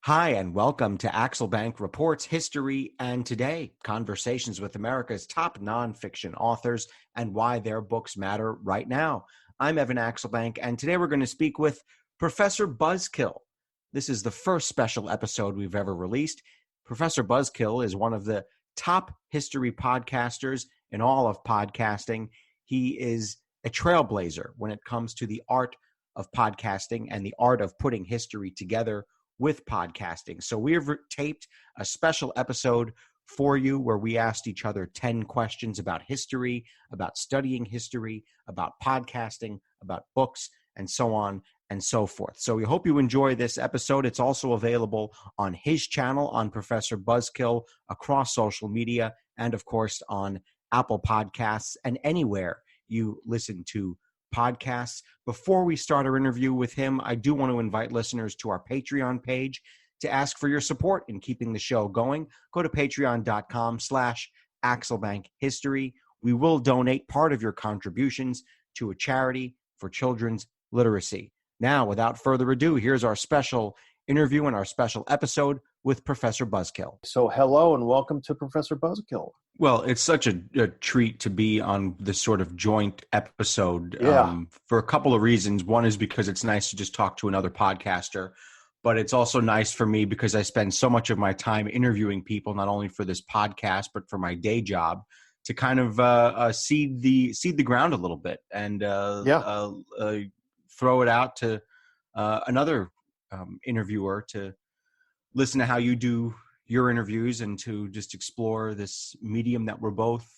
Hi, and welcome to Axelbank Reports History and Today, conversations with America's top nonfiction authors and why their books matter right now. I'm Evan Axelbank, and today we're going to speak with Professor Buzzkill. This is the first special episode we've ever released. Professor Buzzkill is one of the top history podcasters in all of podcasting. He is a trailblazer when it comes to the art of podcasting and the art of putting history together with podcasting. So we have taped a special episode for you where we asked each other 10 questions about history, about studying history, about podcasting, about books, and so on and so forth. So we hope you enjoy this episode. It's also available on his channel, on Professor Buzzkill, across social media, and of course on Apple Podcasts and anywhere you listen to podcasts. Before we start our interview with him, I do want to invite listeners to our Patreon page to ask for your support in keeping the show going. Go to patreon.com/AxelbankHistory. We will donate part of your contributions to a charity for children's literacy. Now, without further ado, here's our special interview and our special episode with Professor Buzzkill. So hello and welcome to Professor Buzzkill. Well, it's such a treat to be on this sort of joint episode for a couple of reasons. One is because it's nice to just talk to another podcaster, but it's also nice for me because I spend so much of my time interviewing people, not only for this podcast, but for my day job, to kind of seed the ground a little bit and throw it out to another interviewer to listen to how you do your interviews and to just explore this medium that we're both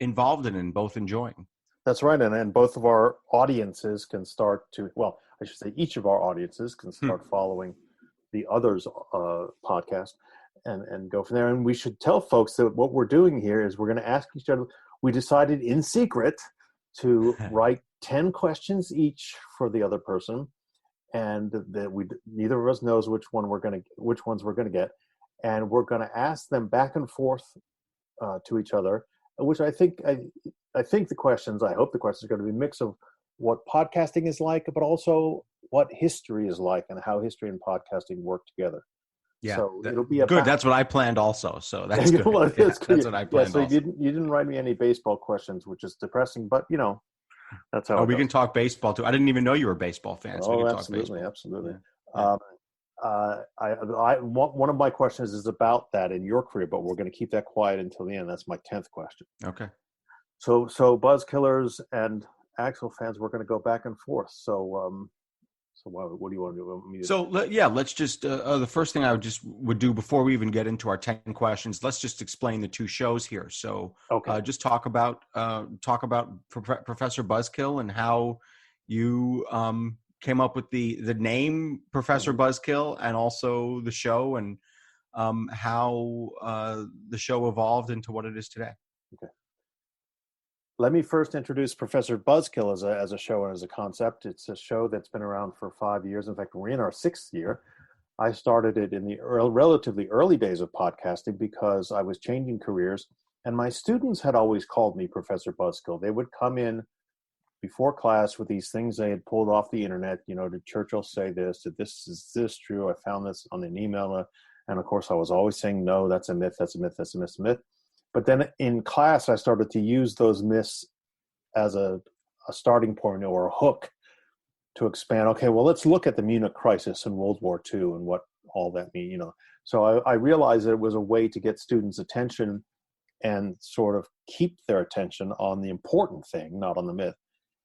involved in and both enjoying. That's right. And both of our audiences can start to, well, I should say each of our audiences can start following the other's podcast and go from there. And we should tell folks that what we're doing here is we're going to ask each other, we decided in secret to write 10 questions each for the other person. And that neither of us knows which ones we're going to get. And we're going to ask them back and forth to each other, which I think the questions, I hope the questions are going to be a mix of what podcasting is like, but also what history is like and how history and podcasting work together. Yeah, so it'll be good. That's what I planned also. So that's good. Well, that's what I planned. So also. you didn't write me any baseball questions, which is depressing, but you know, that's how we can talk baseball too. I didn't even know you were a baseball fan. So we can absolutely, talk absolutely. Yeah. One of my questions is about that in your career, but we're going to keep that quiet until the end. That's my 10th question. Okay. So Buzzkillers and Axel fans, we're going to go back and forth. So what do you want to do? So let's just the first thing I would do before we even get into our 10 questions. Let's just explain the two shows here. So just talk about Professor Buzzkill and how you came up with the name Professor Buzzkill, and also the show, and how the show evolved into what it is today. Okay. Let me first introduce Professor Buzzkill as a show and as a concept. It's a show that's been around for 5 years. In fact, we're in our 6th year. I started it in the relatively early days of podcasting because I was changing careers, and my students had always called me Professor Buzzkill. They would come in before class with these things they had pulled off the internet. You know, did Churchill say this? Did this true? I found this on an email. And of course, I was always saying, no, that's a myth, that's a myth, that's a myth, that's a myth. But then in class, I started to use those myths as a starting point or a hook to expand. Okay, well, let's look at the Munich crisis in World War II and what all that means. You know, so I realized that it was a way to get students' attention and sort of keep their attention on the important thing, not on the myth.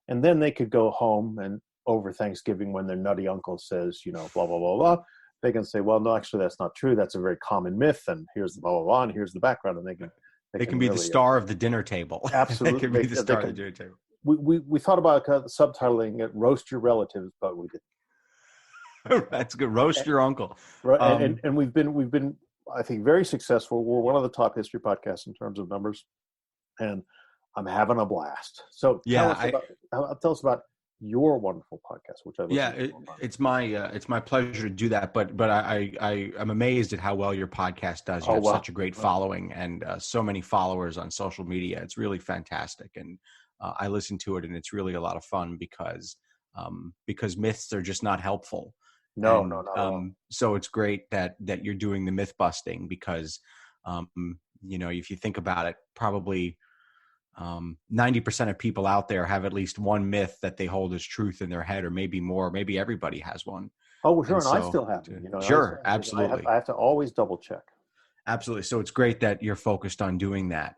And then they could go home and over Thanksgiving, when their nutty uncle says, you know, blah, blah, blah, blah, they can say, well, no, actually, that's not true. That's a very common myth. And here's the blah, blah, blah, and here's the background. And they can be really, the star of the dinner table. Absolutely. They can be the star of the dinner table. We thought about subtitling it, Roast Your Relatives, but we didn't. That's good. Roast your uncle. Right. And we've been, I think, very successful. We're one of the top history podcasts in terms of numbers. And I'm having a blast. So tell us about your wonderful podcast, which I it's my pleasure to do that. But I'm amazed at how well your podcast does. You have such a great following and so many followers on social media. It's really fantastic, and I listen to it, and it's really a lot of fun because myths are just not helpful. No, And no, not at all. so it's great that you're doing the myth busting because, um, if you think about it, probably 90% of people out there have at least one myth that they hold as truth in their head, or maybe more. Maybe everybody has one. Oh, well, sure, And and I so, still have them. sure, I absolutely. have to always double check. Absolutely. So it's great that you're focused on doing that.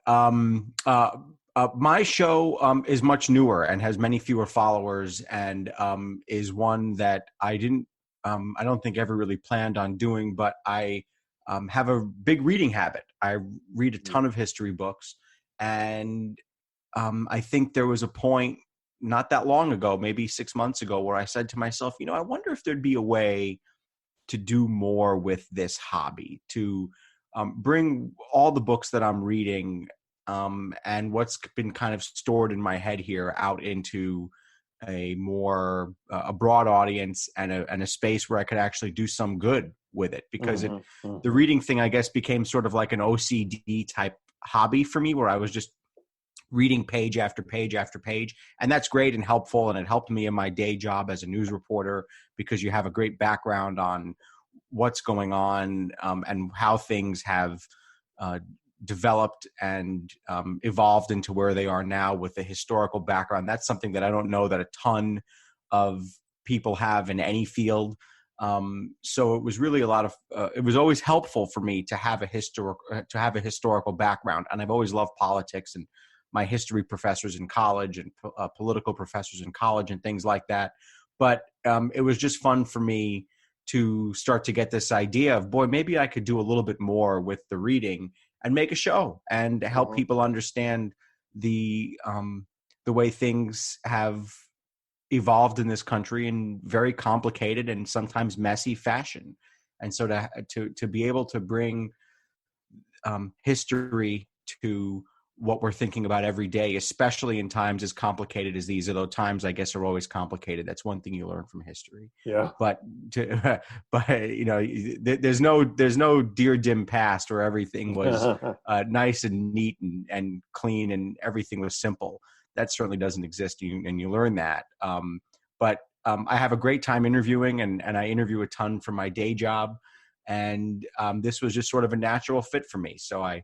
My show is much newer and has many fewer followers, and is one that I don't think ever really planned on doing, but I have a big reading habit. I read a ton of history books, and I think there was a point not that long ago, maybe 6 months ago, where I said to myself, I wonder if there'd be a way to do more with this hobby, to bring all the books that I'm reading and what's been kind of stored in my head here out into a broad audience and a space where I could actually do some good with it, because the reading thing, I guess, became sort of like an OCD type hobby for me, where I was just reading page after page after page. And that's great and helpful. And it helped me in my day job as a news reporter, because you have a great background on what's going on and how things have developed and evolved into where they are now with the historical background. That's something that I don't know that a ton of people have in any field. So it was really it was always helpful for me to have a historical background. And I've always loved politics, and my history professors in college and political professors in college and things like that. But it was just fun for me to start to get this idea of, boy, maybe I could do a little bit more with the reading and make a show and help people understand the way things have evolved in this country in very complicated and sometimes messy fashion. And so to be able to bring history to what we're thinking about every day, especially in times as complicated as these, although times, I guess, are always complicated. That's one thing you learn from history. Yeah. But there's no dear dim past where everything was nice and neat and clean and everything was simple. That certainly doesn't exist, and you learn that. But I have a great time interviewing, and I interview a ton for my day job. And this was just sort of a natural fit for me. So I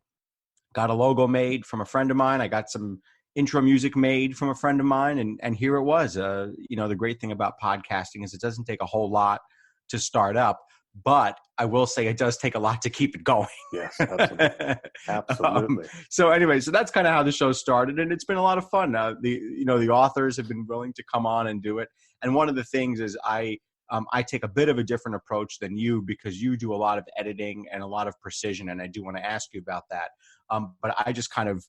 got a logo made from a friend of mine. I got some intro music made from a friend of mine. And here it was. The great thing about podcasting is it doesn't take a whole lot to start up, but I will say it does take a lot to keep it going. Yes, absolutely. Absolutely. So anyway, so that's kind of how the show started, and it's been a lot of fun. The authors have been willing to come on and do it. And one of the things is I take a bit of a different approach than you, because you do a lot of editing and a lot of precision, and I do want to ask you about that. But I just kind of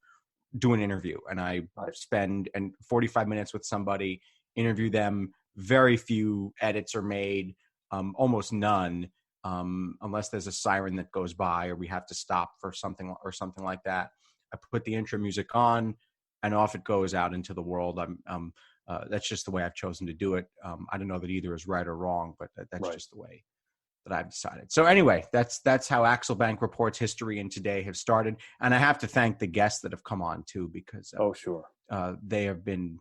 do an interview, and I spend 45 minutes with somebody, interview them. Very few edits are made, almost none, unless there's a siren that goes by or we have to stop for something like that. I put the intro music on, and off it goes out into the world. That's just the way I've chosen to do it. I don't know that either is right or wrong, but that's just the way that I've decided. So anyway, that's how Axel Bank Reports history and today have started. And I have to thank the guests that have come on too, because they have been,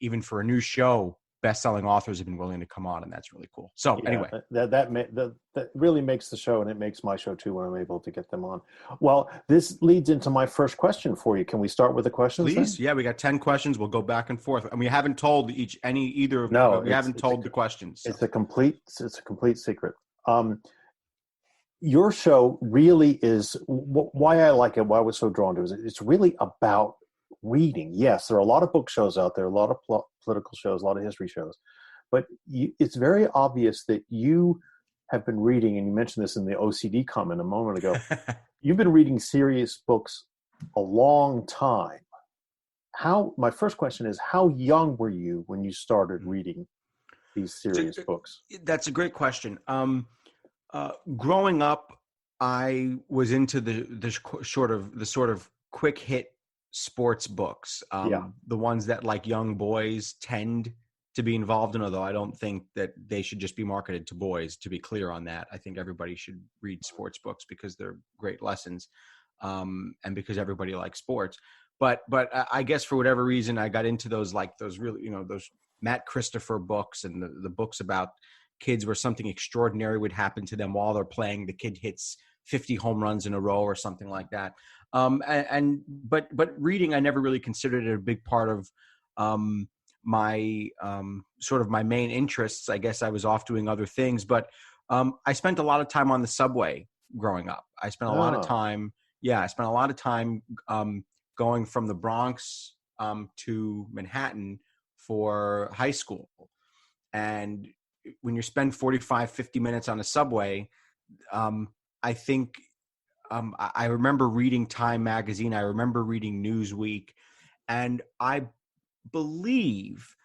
even for a new show, best-selling authors have been willing to come on, and that's really cool. So anyway, that really makes the show, and it makes my show too when I'm able to get them on. Well, this leads into my first question for you. Can we start with the questions? Please. Then? Yeah, we got 10 questions. We'll go back and forth, and we haven't told the questions. So. It's a complete secret. Your show really is why I like it. Why I was so drawn to it. It's really about reading. Yes, there are a lot of book shows out there, a lot of political shows, a lot of history shows, but it's very obvious that you have been reading, and you mentioned this in the OCD comment a moment ago. You've been reading serious books a long time. My first question is, how young were you when you started reading these serious books? That's a great question. Growing up, I was into the sort of quick hit sports books, the ones that like young boys tend to be involved in, although I don't think that they should just be marketed to boys, to be clear on that. I think everybody should read sports books because they're great lessons, and because everybody likes sports. But I guess for whatever reason, I got into those really, those Matt Christopher books and the books about kids where something extraordinary would happen to them while they're playing. The kid hits 50 home runs in a row or something like that. But reading, I never really considered it a big part of my sort of my main interests. I guess I was off doing other things, but I spent a lot of time on the subway growing up. I spent a lot of time. Yeah, I spent a lot of time going from the Bronx to Manhattan for high school. And when you spend 45, 50 minutes on a subway, I think I remember reading Time magazine. I remember reading Newsweek. And I believe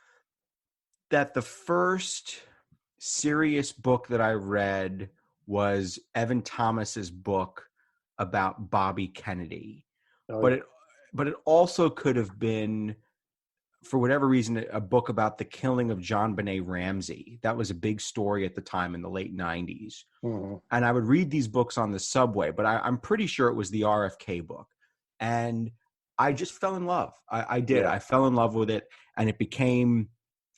that the first serious book that I read was Evan Thomas's book about Bobby Kennedy. But it also could have been, for whatever reason, a book about the killing of John Benet Ramsey. That was a big story at the time in the late 90s. Mm-hmm. And I would read these books on the subway, but I'm pretty sure it was the RFK book. And I just fell in love. I did. Yeah. I fell in love with it, and it became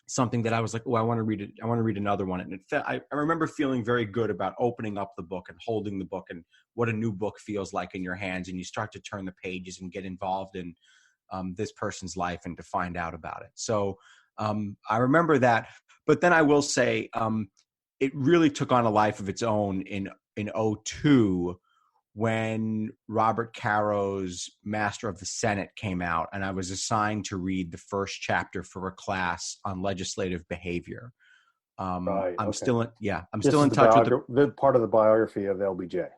something that I was like, oh, I want to read it. I want to read another one. And I remember feeling very good about opening up the book and holding the book and what a new book feels like in your hands. And you start to turn the pages and get involved in this person's life and to find out about it. So I remember that. But then I will say it really took on a life of its own in 2002 when Robert Caro's Master of the Senate came out, and I was assigned to read the first chapter for a class on legislative behavior. Right. I'm still in touch with the part of the biography of LBJ.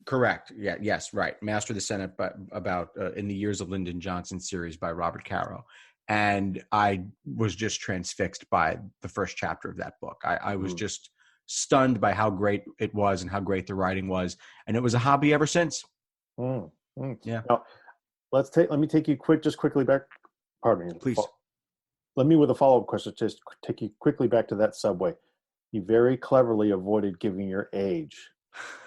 Correct. Yeah. Yes. Right. Master of the Senate, but about in the Years of Lyndon Johnson series by Robert Caro. And I was just transfixed by the first chapter of that book. I was just stunned by how great it was and how great the writing was. And it was a hobby ever since. Yeah. Now, let me take you quickly back. Pardon me. Please. Let me with a follow-up question, just take you quickly back to that subway. You very cleverly avoided giving your age.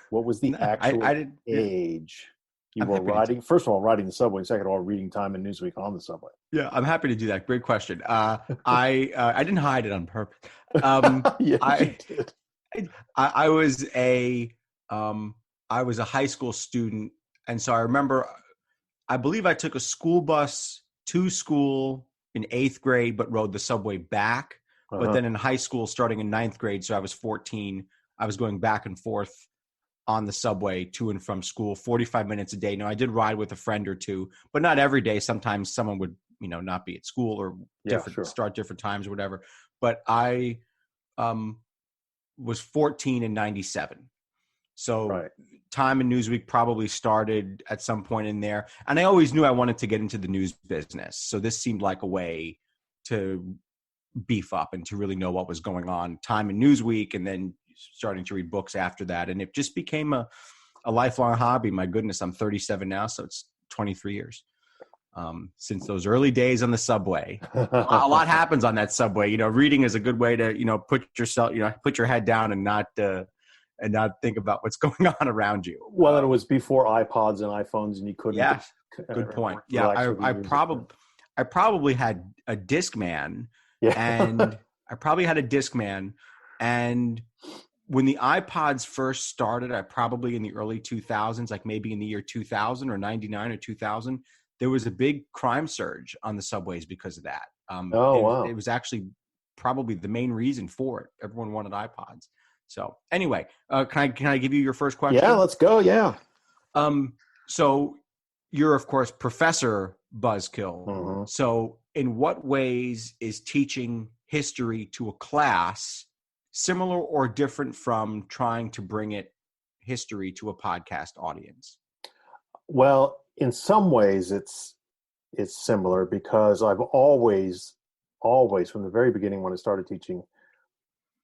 What was the actual age you were riding? First of all, riding the subway. Second of all, reading Time and Newsweek on the subway. Yeah, I'm happy to do that. Great question. I didn't hide it on purpose. You did. I was a high school student, and so I remember. I believe I took a school bus to school in 8th grade, but rode the subway back. But then in high school, starting in 9th grade, so I was 14, I was going back and forth on the subway to and from school, 45 minutes a day. Now, I did ride with a friend or two, but not every day. Sometimes someone would, not be at school or start different times or whatever. But I was 14 in 97. So Time and Newsweek probably started at some point in there. And I always knew I wanted to get into the news business. So this seemed like a way to beef up and to really know what was going on. Time and Newsweek, and then starting to read books after that. And it just became a lifelong hobby. My goodness, I'm 37 now, so it's 23 years since those early days on the subway. A lot happens on that subway. Reading is a good way to, put your head down and not think about what's going on around you. Well, and it was before iPods and iPhones, and you couldn't. Yeah, good point. Yeah, I probably had a Discman, and I probably had a Discman, and when the iPods first started, I probably in the early 2000s, like maybe in the year 2000 or 99 or 2000, there was a big crime surge on the subways because of that. Wow! It was actually probably the main reason for it. Everyone wanted iPods. So anyway, can I give you your first question? Yeah, let's go. Yeah. So you're of course Professor Buzzkill. Mm-hmm. So in what ways is teaching history to a class similar or different from trying to bring history to a podcast audience? Well, in some ways it's similar because I've always from the very beginning when I started teaching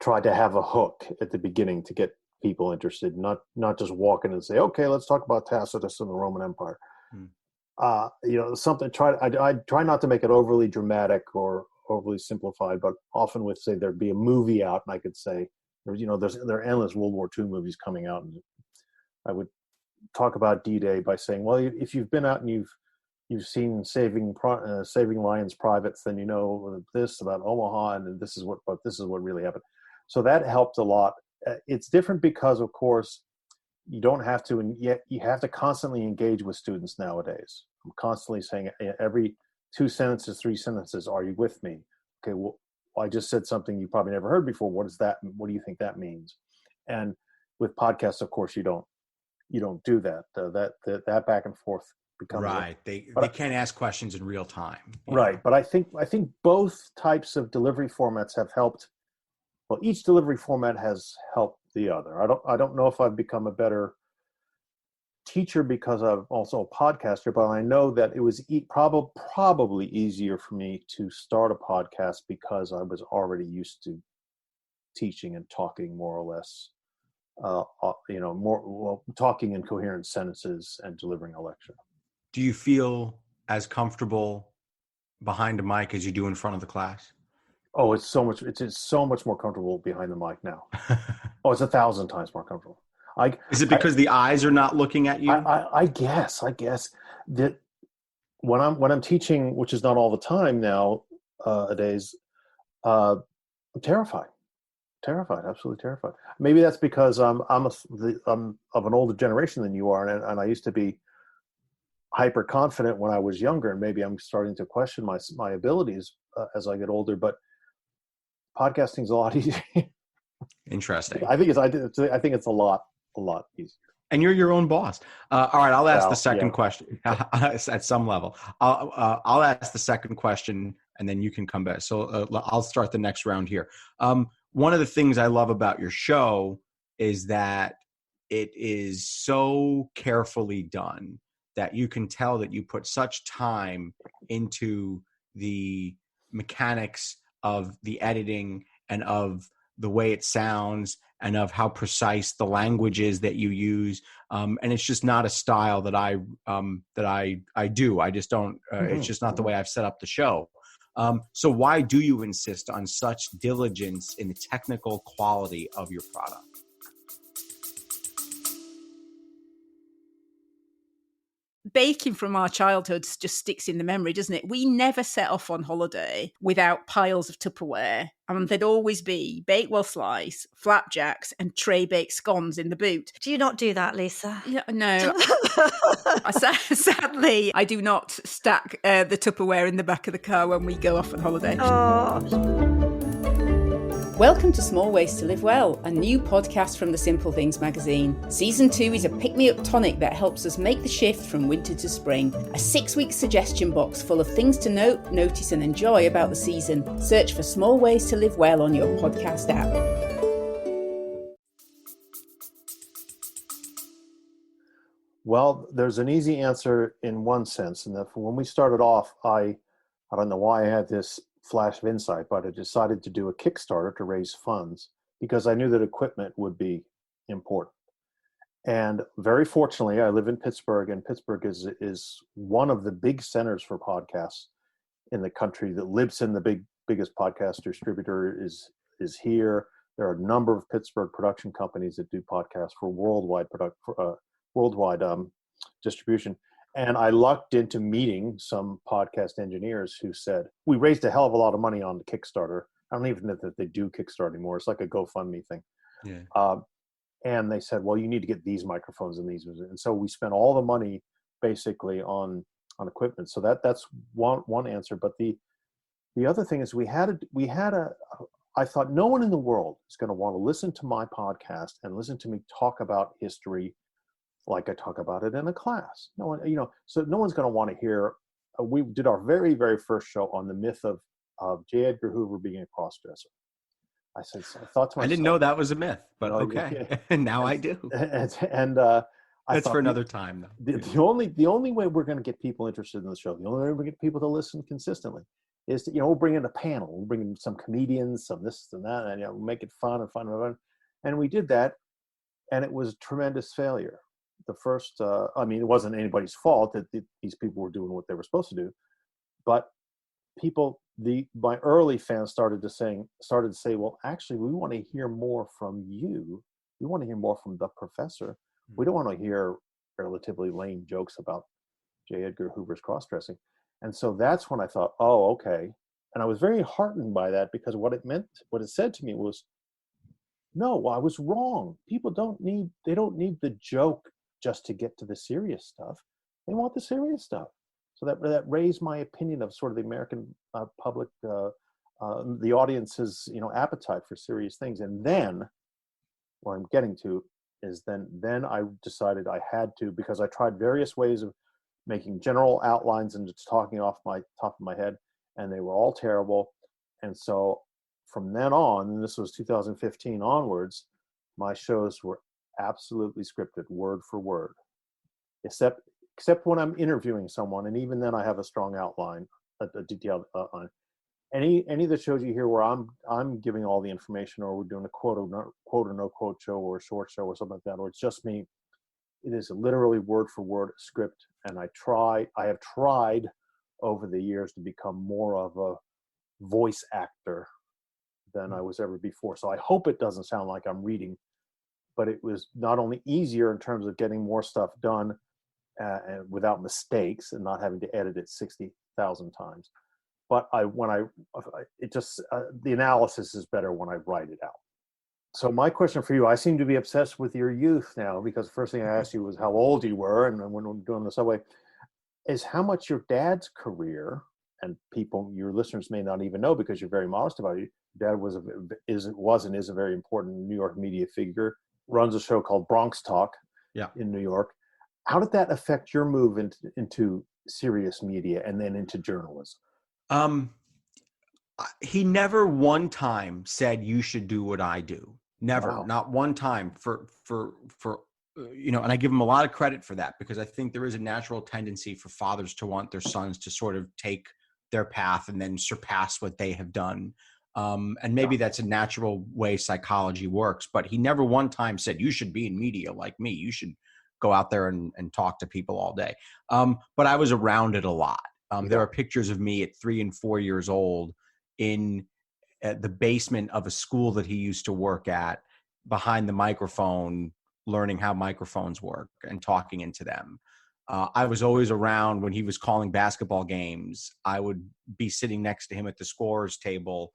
tried to have a hook at the beginning to get people interested, not just walk in and say, okay, let's talk about Tacitus and the Roman Empire. Something I try not to make it overly dramatic or overly simplified, but often with say there'd be a movie out and I could say, there are endless World War II movies coming out, and I would talk about D-Day by saying, well, if you've been out and you've seen Saving Ryan's Privates, then you know this about Omaha, and this is what really happened. So that helped a lot. It's different because, of course, you don't have to, and yet you have to constantly engage with students nowadays. I'm constantly saying every 2 sentences, 3 sentences, are you with me? Okay, well, I just said something you probably never heard before. What do you think that means? And with podcasts, of course, you don't do that. That back and forth becomes right. They can't ask questions in real time. Right. But I think both types of delivery formats have helped. Well, each delivery format has helped the other. I don't know if I've become a better teacher because I'm also a podcaster, but I know that it was probably easier for me to start a podcast because I was already used to teaching and talking more or less, talking in coherent sentences and delivering a lecture. Do you feel as comfortable behind a mic as you do in front of the class? Oh, it's so much more comfortable behind the mic now. Oh, it's 1,000 times more comfortable. Is it because the eyes are not looking at you? I guess that when I'm teaching, which is not all the time nowadays, I'm terrified, absolutely terrified. Maybe that's because I'm of an older generation than you are, and I used to be hyper confident when I was younger, and maybe I'm starting to question my abilities as I get older. But podcasting's a lot easier. Interesting. I think it's a lot easier. And you're your own boss. All right, I'll ask the second question at some level. I'll ask the second question, and then you can come back. So I'll start the next round here. One of the things I love about your show is that it is so carefully done that you can tell that you put such time into the mechanics of the editing and of the way it sounds and of how precise the language is that you use. And it's just not a style that I do. I just don't, it's just not the way I've set up the show. So why do you insist on such diligence in the technical quality of your product? Baking from our childhoods just sticks in the memory, doesn't it? We never set off on holiday without piles of Tupperware. And there'd always be Bakewell slice, flapjacks, and tray baked scones in the boot. Do you not do that, Lisa? Yeah, no. Sadly, I do not stack the Tupperware in the back of the car when we go off on holiday. Oh. Welcome to Small Ways to Live Well, a new podcast from the Simple Things magazine. Season 2 is a pick-me-up tonic that helps us make the shift from winter to spring. A 6-week suggestion box full of things to note, notice and enjoy about the season. Search for Small Ways to Live Well on your podcast app. Well, there's an easy answer in one sense, and that when we started off, I don't know why I had this flash of insight, but I decided to do a Kickstarter to raise funds because I knew that equipment would be important. And very fortunately, I live in Pittsburgh, and Pittsburgh is one of the big centers for podcasts in the country. That Libsyn, the biggest podcast distributor, is here. There are a number of Pittsburgh production companies that do podcasts for worldwide distribution. And I lucked into meeting some podcast engineers who said, we raised a hell of a lot of money on the Kickstarter. I don't even know that they do Kickstarter anymore. It's like a GoFundMe thing. Yeah. And they said, well, you need to get these microphones and these. And so we spent all the money basically on equipment. So that's one answer. But the other thing is I thought no one in the world is going to want to listen to my podcast and listen to me talk about history like I talk about it in a class. No one, so no one's going to want to hear. We did our very, very first show on the myth of J. Edgar Hoover being a crossdresser. I thought to myself, I didn't know that was a myth, but okay. Now I do. And that's for another time, though. The only way we're going to get people interested in the show, the only way we're going to get people to listen consistently, is to, we'll bring in a panel, we'll bring in some comedians, some this and that, and we'll make it fun. And we did that, and it was a tremendous failure. The first, it wasn't anybody's fault that these people were doing what they were supposed to do, but my early fans started to say, well, actually, we want to hear more from you. We want to hear more from the professor. We don't want to hear relatively lame jokes about J. Edgar Hoover's cross-dressing. And so that's when I thought, oh, okay. And I was very heartened by that because what it said to me was, no, I was wrong. People they don't need the joke just to get to the serious stuff. They want the serious stuff. So that raised my opinion of sort of the American public, the audience's, appetite for serious things. And then what I'm getting to is then I decided I had to, because I tried various ways of making general outlines and just talking off my top of my head, and they were all terrible. And so from then on, and this was 2015 onwards, my shows were absolutely scripted, word for word, except when I'm interviewing someone, and even then I have a strong outline, a detailed outline. Any of the shows you hear where I'm giving all the information, or we're doing a quote or no quote show, or a short show, or something like that, or it's just me, it is literally word for word script. And I have tried over the years to become more of a voice actor than I was ever before. So I hope it doesn't sound like I'm reading, but it was not only easier in terms of getting more stuff done and without mistakes and not having to edit it 60,000 times, but the analysis is better when I write it out. So my question for you, I seem to be obsessed with your youth now, because the first thing I asked you was how old you were, and when I'm doing the subway, is how much your dad's career, and your listeners may not even know because you're very modest about it. Dad was and is a very important New York media figure, runs a show called Bronx Talk in New York. How did that affect your move into serious media and then into journalism? He never one time said you should do what I do. Never, Wow. not one time for and I give him a lot of credit for that, because I think there is a natural tendency for fathers to want their sons to sort of take their path and then surpass what they have done. And maybe that's a natural way psychology works, but he never one time said you should be in media like me. You should go out there and talk to people all day. But I was around it a lot. There are pictures of me at 3 and 4 years old in the basement of a school that he used to work at, behind the microphone, learning how microphones work and talking into them. I was always around when he was calling basketball games. I would be sitting next to him at the scorer's table,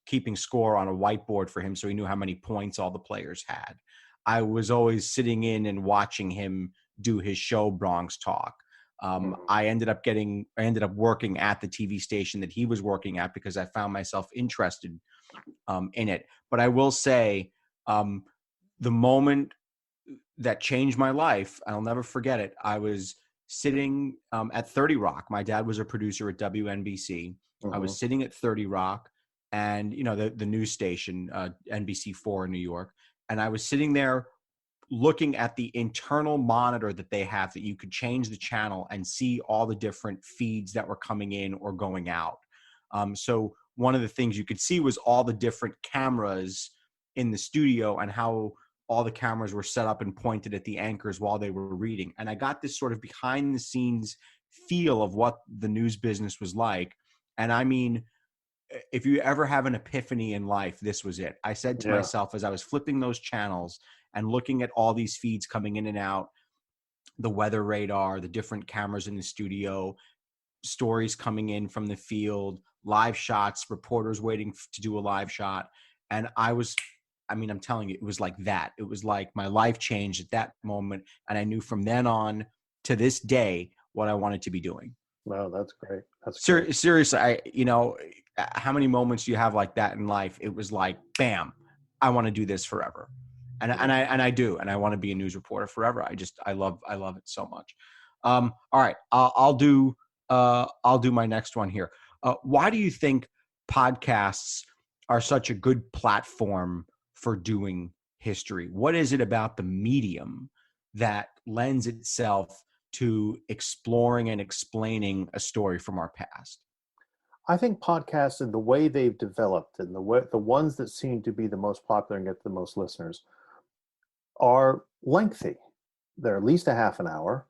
keeping score on a whiteboard for him so he knew how many points all the players had. I was always sitting in and watching him do his show, Bronx Talk. I ended up working at the TV station that he was working at because I found myself interested in it. But I will say, the moment that changed my life, I'll never forget it. I was sitting at 30 Rock. My dad was a producer at WNBC. I was sitting at 30 Rock, and the news station, NBC4 in New York, and I was sitting there looking at the internal monitor that they have, that you could change the channel and see all the different feeds that were coming in or going out. So one of the things you could see was all the different cameras in the studio and how all the cameras were set up and pointed at the anchors while they were reading. And I got this sort of behind the scenes feel of what the news business was like. And I mean, if you ever have an epiphany in life, this was it. I said to myself, as I was flipping those channels and looking at all these feeds coming in and out, the weather radar, the different cameras in the studio, stories coming in from the field, live shots, reporters waiting to do a live shot. And I'm telling you, it was like that. It was like my life changed at that moment. And I knew from then on to this day what I wanted to be doing. Wow, that's great. Seriously, how many moments do you have like that in life? It was like, bam, I want to do this forever. And I do, and I want to be a news reporter forever. I love it so much. All right, I'll do my next one here. Why do you think podcasts are such a good platform for doing history? What is it about the medium that lends itself to exploring and explaining a story from our past? I think podcasts and the way they've developed, and the ones that seem to be the most popular and get the most listeners, are lengthy. They're at least a half an hour,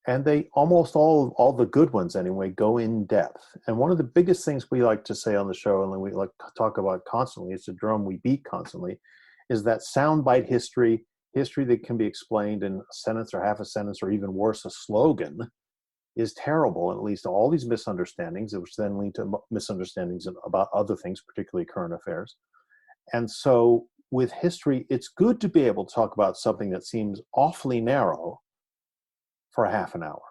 and they almost all the good ones anyway go in depth. And one of the biggest things we like to say on the show, and we like to talk about constantly, it's a drum we beat constantly, is that soundbite history that can be explained in a sentence or half a sentence, or even worse, a slogan, is terrible, and it leads to all these misunderstandings, which then lead to misunderstandings about other things, particularly current affairs. And so with history, it's good to be able to talk about something that seems awfully narrow for a half an hour.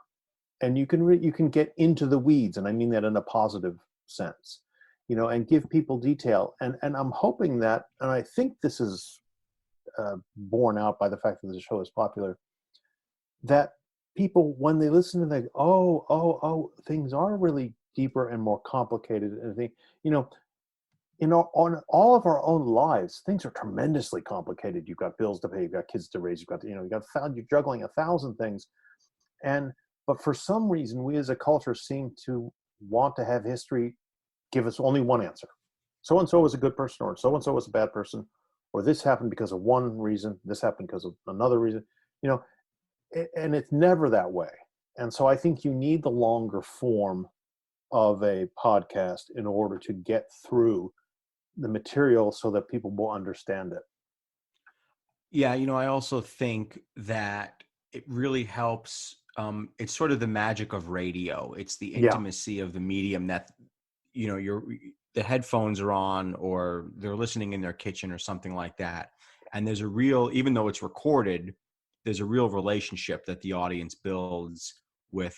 And you can get into the weeds, and I mean that in a positive sense, and give people detail. And I'm hoping that, and I think this is borne out by the fact that the show is popular, that people, when they listen to they oh, things are really deeper and more complicated. And I think, on all of our own lives, things are tremendously complicated. You've got bills to pay, you've got kids to raise, you're juggling 1,000 things. But for some reason, we as a culture seem to want to have history give us only one answer. So-and-so was a good person, or so-and-so was a bad person, or this happened because of one reason, this happened because of another reason, and it's never that way. And so I think you need the longer form of a podcast in order to get through the material so that people will understand it. Yeah, I also think that it really helps. It's sort of the magic of radio. It's the intimacy of the medium that, the headphones are on, or they're listening in their kitchen or something like that. And there's a real, even though it's recorded, there's a real relationship that the audience builds with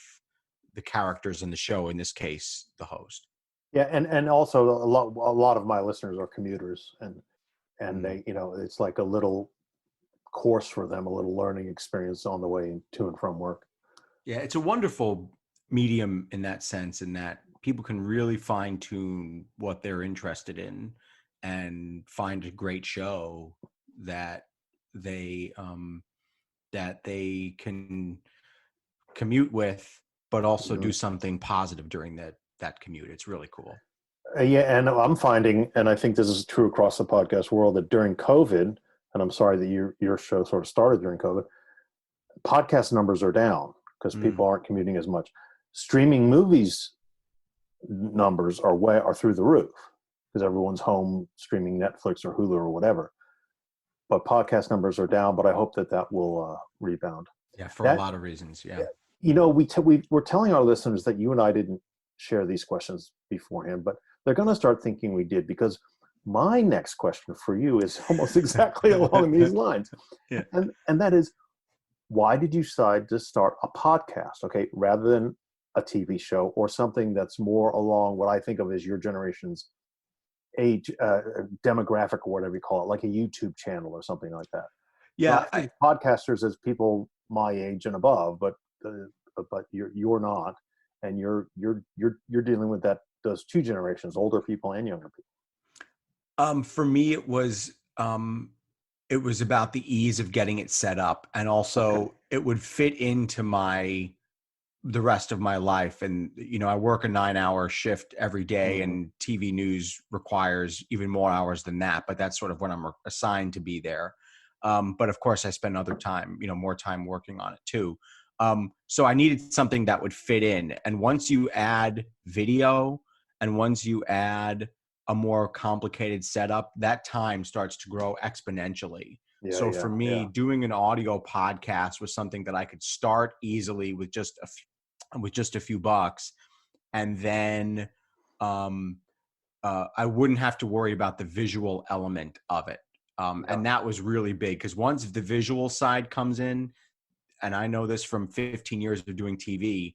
the characters in the show, in this case, the host. Yeah. And also a lot of my listeners are commuters, and they, it's like a little course for them, a little learning experience on the way to and from work. Yeah, it's a wonderful medium in that sense, in that people can really fine tune what they're interested in and find a great show that they can commute with, but also do something positive during that commute. It's really cool. Yeah, and I'm finding, and I think this is true across the podcast world, that during COVID, and I'm sorry that your show sort of started during COVID, podcast numbers are down because people aren't commuting as much. Streaming movies numbers are through the roof because everyone's home streaming Netflix or Hulu or whatever. But podcast numbers are down, but I hope that will rebound. Yeah, for a lot of reasons. Yeah. We're telling our listeners that you and I didn't share these questions beforehand, but they're going to start thinking we did, because my next question for you is almost exactly along these lines. Yeah. And that is, why did you decide to start a podcast, okay, rather than a TV show or something that's more along what I think of as your generation's age demographic, or whatever you call it, like a YouTube channel or something like that? Yeah, I think podcasters as people my age and above, but you're not, and you're dealing with those two generations, older people and younger people. For me, it was about the ease of getting it set up, and also it would fit into the rest of my life. And, I work a 9-hour shift every day, and TV news requires even more hours than that, but that's sort of when I'm assigned to be there. But of course I spend other time, more time working on it too. So I needed something that would fit in. And once you add video, and once you add a more complicated setup, that time starts to grow exponentially. For me, doing an audio podcast was something that I could start easily with just a few bucks. And then I wouldn't have to worry about the visual element of it. And that was really big, because once the visual side comes in, and I know this from 15 years of doing TV,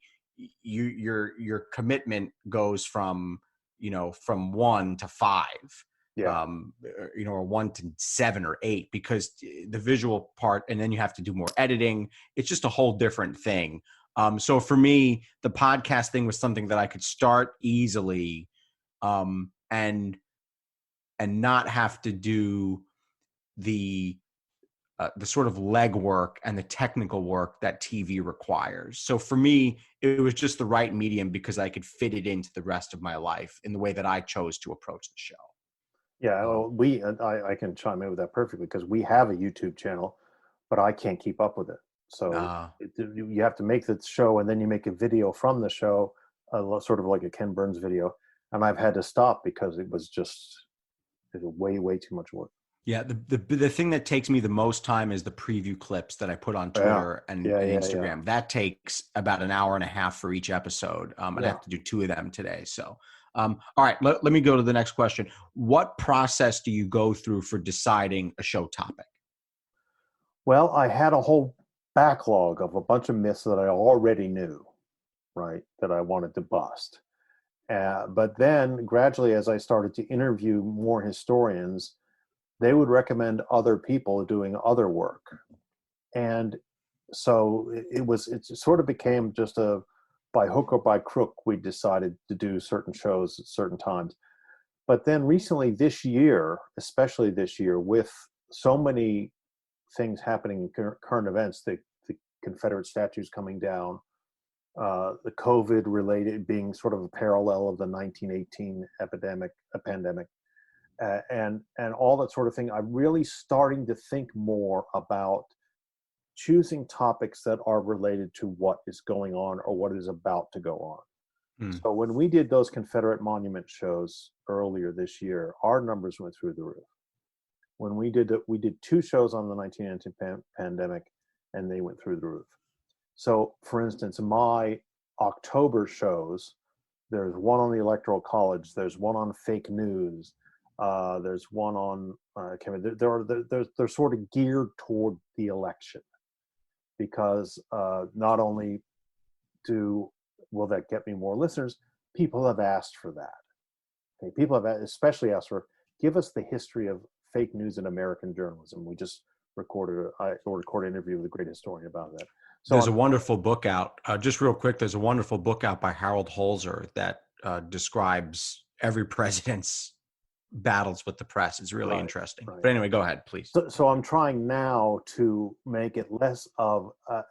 your commitment goes from 1 to 5, or 1 to 7 or 8, because the visual part, and then you have to do more editing. It's just a whole different thing. So for me, the podcast thing was something that I could start easily, and not have to do the sort of legwork and the technical work that TV requires. So for me, it was just the right medium, because I could fit it into the rest of my life in the way that I chose to approach the show. Yeah, well, I can chime in with that perfectly, because we have a YouTube channel, but I can't keep up with it. So you have to make the show, and then you make a video from the show, sort of like a Ken Burns video. And I've had to stop because it was way, way too much work. Yeah, the thing that takes me the most time is the preview clips that I put on Twitter and Instagram. Yeah. That takes about an hour and a half for each episode. I have to do 2 of them today. So All right, let me go to the next question. What process do you go through for deciding a show topic? Well, I had a whole backlog of a bunch of myths that I already knew, right, that I wanted to bust. But then gradually, as I started to interview more historians, they would recommend other people doing other work. And so it sort of became just by hook or by crook, we decided to do certain shows at certain times. But then recently this year, especially this year, with so many things happening in current events, the Confederate statues coming down, the COVID related being sort of a parallel of the 1918 pandemic, and all that sort of thing, I'm really starting to think more about choosing topics that are related to what is going on or what is about to go on. So when we did those Confederate monument shows earlier this year, our numbers went through the roof. When we did 2 shows on the 1919 pandemic, and they went through the roof. So, for instance, my October shows, there's one on the Electoral College, there's one on fake news, there's one on they're sort of geared toward the election, because not only will that get me more listeners, people have asked for that. Okay, people have especially asked for, give us the history of fake news in American journalism. We just recorded an interview with a great historian about that. So there's a wonderful book out, just real quick, there's a wonderful book out by Harold Holzer that describes every president's battles with the press. It's really interesting. Right. But anyway, go ahead, please. So I'm trying now to make it less of a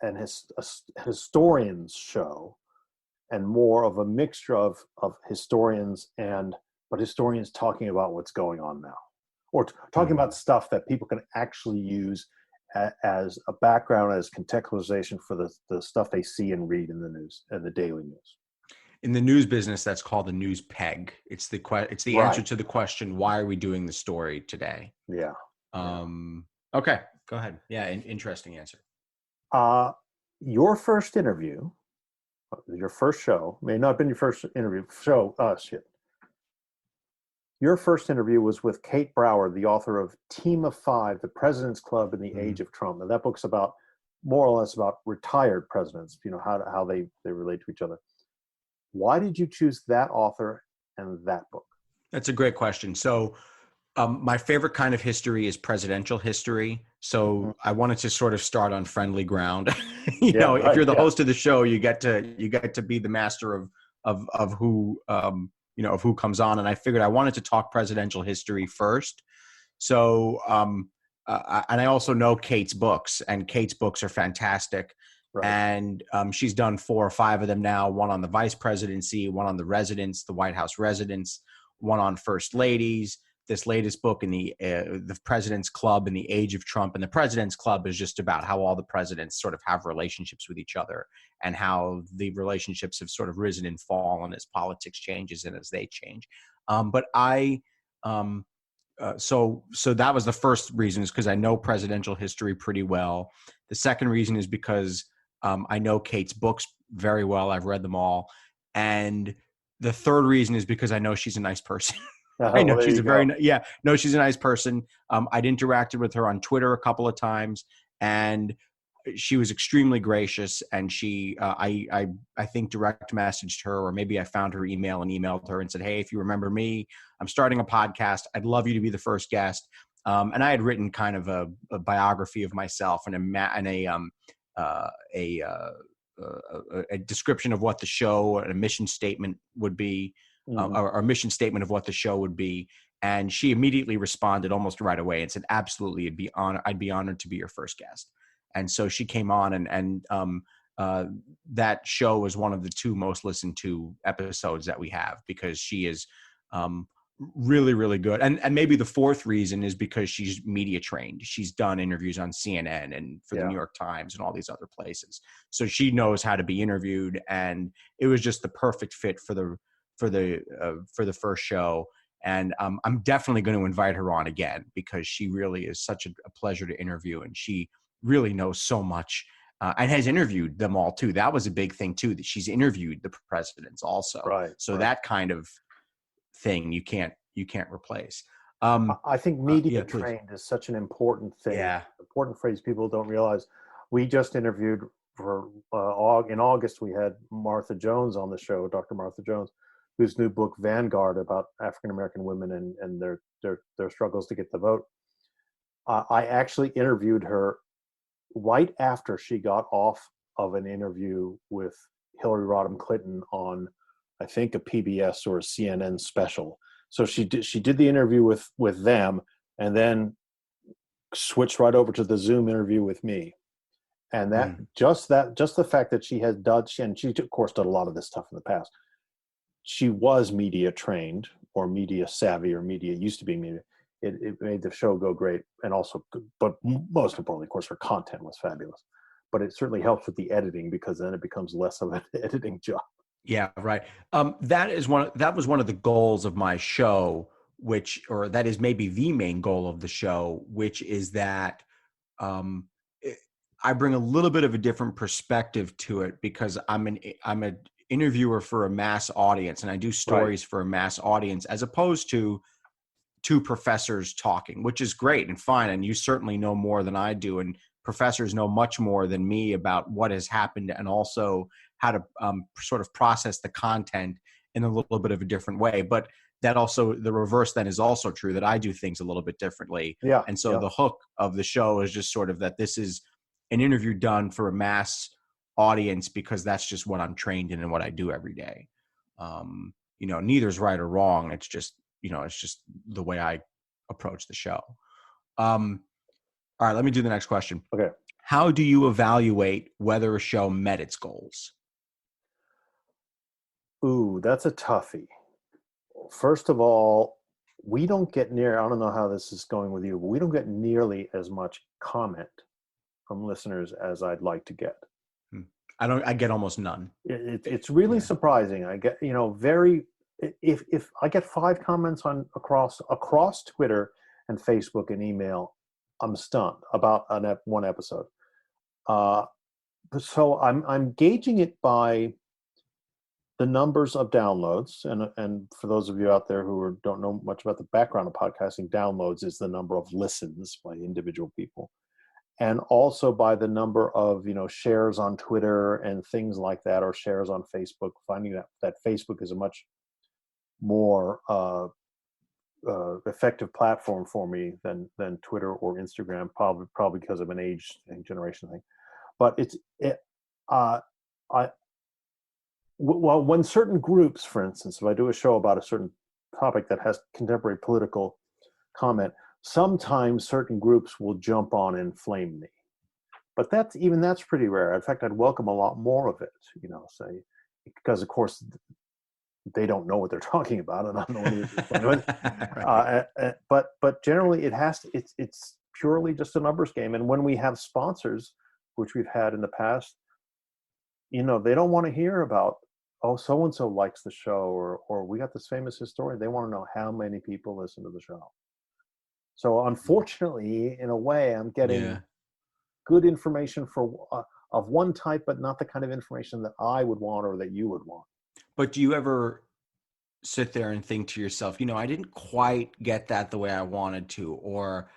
historian's show and more of a mixture of historians but historians talking about what's going on now, or talking about stuff that people can actually use as a background, as contextualization for the stuff they see and read in the news and the daily news. In the news business, that's called the news peg. It's the answer to the question, why are we doing the story today? Yeah. Okay, go ahead. Yeah, interesting answer. Your first interview, your first show, may not have been your first interview show. Your first interview was with Kate Brower, the author of Team of Five, The President's Club in the Age of Trump. Now, that book's about, more or less, about retired presidents, how they relate to each other. Why did you choose that author and that book? That's a great question. So my favorite kind of history is presidential history. So I wanted to sort of start on friendly ground. If you're the host of the show, you get to be the master of who of who comes on. And I figured I wanted to talk presidential history first. So and I also know Kate's books, and Kate's books are fantastic. Right. And she's done 4 or 5 of them now, one on the vice presidency, one on the residents, the White House residents, one on first ladies, this latest book in the President's Club in the Age of Trump. And the President's Club is just about how all the presidents sort of have relationships with each other and how the relationships have sort of risen and fallen as politics changes and as they change. So that was the first reason, is because I know presidential history pretty well. The second reason is because I know Kate's books very well. I've read them all. And the third reason is because I know she's a nice person. I know she's she's a nice person. I'd interacted with her on Twitter a couple of times, and she was extremely gracious. And she, I think, direct messaged her, or maybe I found her email and emailed her and said, "Hey, if you remember me, I'm starting a podcast. I'd love you to be the first guest." And I had written kind of a biography of myself and a description of what the show and a mission statement would be, or a mission statement of what the show would be. And she immediately responded almost right away and said, "Absolutely, I'd be honored to be your first guest." And so she came on, and that show was one of the 2 most listened to episodes that we have, because she is really, really good. And maybe the fourth reason is because she's media trained. She's done interviews on CNN and for the New York Times and all these other places. So she knows how to be interviewed, and it was just the perfect fit for the first show. And I'm definitely going to invite her on again, because she really is such a pleasure to interview, and she really knows so much, and has interviewed them all too. That was a big thing too, that she's interviewed the presidents also. Right. So that kind of thing you can't replace. I think media Yeah, please. trained is such an important thing. Yeah. Important phrase people don't realize. We just interviewed for in August. We had Martha Jones on the show, Dr. Martha Jones, whose new book Vanguard about African American women and their struggles to get the vote. I actually interviewed her right after she got off of an interview with Hillary Rodham Clinton on, I think, a PBS or a CNN special. So she did the interview with them, and then switched right over to the Zoom interview with me. And just the fact that she had done, and she of course did a lot of this stuff in the past. She was media trained or media savvy or media used to be media. It made the show go great, and also, but most importantly, of course, her content was fabulous. But it certainly helps with the editing, because then it becomes less of an editing job. Yeah, right. That was one of the goals of my show, that is maybe the main goal of the show, which is that I bring a little bit of a different perspective to it, because I'm an interviewer for a mass audience, and I do stories for a mass audience, as opposed to two professors talking, which is great and fine. And you certainly know more than I do, and professors know much more than me about what has happened, and also how to sort of process the content in a little bit of a different way. But that also, the reverse then is also true, that I do things a little bit differently. Yeah. And so the hook of the show is just sort of that this is an interview done for a mass audience, because that's just what I'm trained in and what I do every day. Neither's right or wrong. It's just, it's just the way I approach the show. All right, let me do the next question. Okay. How do you evaluate whether a show met its goals? Ooh, that's a toughie. First of all, we don't get I don't know how this is going with you, but we don't get nearly as much comment from listeners as I'd like to get. I get almost none. It's really surprising. I get, if I get 5 comments on across Twitter and Facebook and email, I'm stunned about one episode. So I'm gauging it by the numbers of downloads, and for those of you out there who don't know much about the background of podcasting, downloads is the number of listens by individual people, and also by the number of shares on Twitter and things like that, or shares on Facebook. Finding that Facebook is a much more effective platform for me than Twitter or Instagram, probably because of an age and generation thing. But when certain groups, for instance, if I do a show about a certain topic that has contemporary political comment, sometimes certain groups will jump on and flame me. But that's pretty rare. In fact, I'd welcome a lot more of it, say, because of course they don't know what they're talking about, and I don't know what it. But generally, it's purely just a numbers game. And when we have sponsors, which we've had in the past, they don't want to hear about, oh, so and so likes the show, or we got this famous historian. They want to know how many people listen to the show. So unfortunately, in a way, I'm getting good information of one type, but not the kind of information that I would want or that you would want. But do you ever sit there and think to yourself, I didn't quite get that the way I wanted to, or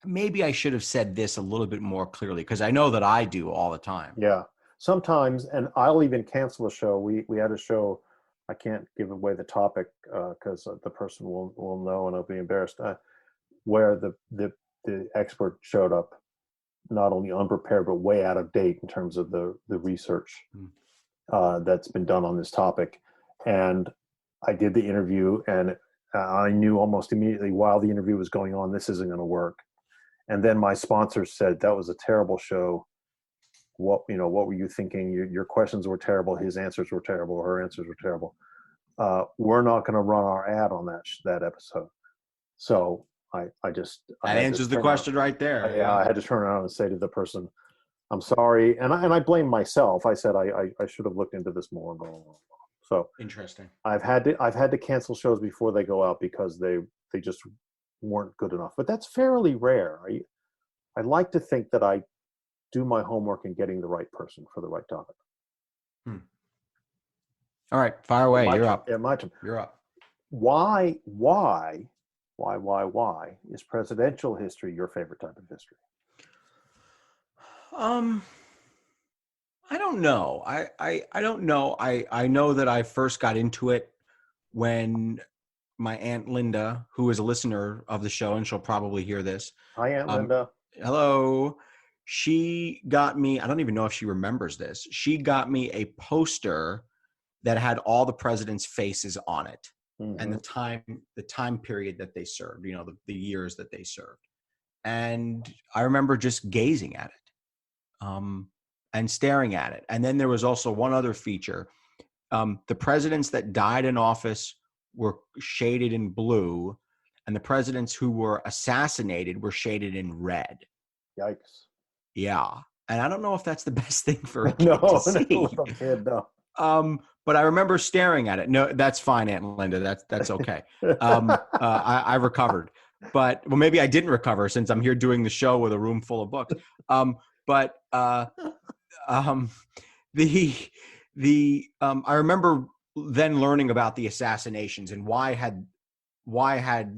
maybe I should have said this a little bit more clearly? Because I know that I do all the time. Yeah, sometimes, and I'll even cancel a show. We had a show, I can't give away the topic because the person will know and I'll be embarrassed, where the expert showed up not only unprepared but way out of date in terms of the research that's been done on this topic. And I did the interview, and I knew almost immediately while the interview was going on, this isn't going to work. And then my sponsor said, that was a terrible show. What were you thinking? Your questions were terrible. His answers were terrible. Her answers were terrible. We're not going to run our ad on that episode. So I answers the question right there. I had to turn around and say to the person, I'm sorry. And I blame myself. I said, I should have looked into this more. Blah, blah, blah. So interesting. I've had to cancel shows before they go out because they just weren't good enough. But that's fairly rare. I like to think that I do my homework in getting the right person for the right topic. All right, fire away. You're up. Yeah, my turn. You're up. why is presidential history your favorite type of history? I don't know. I don't know. I know that I first got into it when my Aunt Linda, who is a listener of the show, and she'll probably hear this. Hi, Aunt Linda. Hello. She got me, I don't even know if she remembers this. She got me a poster that had all the presidents' faces on it and the time period that they served, the years that they served. And I remember just gazing at it. And staring at it. And then there was also one other feature. The presidents that died in office were shaded in blue, and the presidents who were assassinated were shaded in red. Yikes. Yeah. And I don't know if that's the best thing for a kid No, to see. no, little kid, no. But I remember staring at it. No, that's fine, Aunt Linda. That's okay. I recovered. But, well, maybe I didn't recover since I'm here doing the show with a room full of books. I remember then learning about the assassinations and why had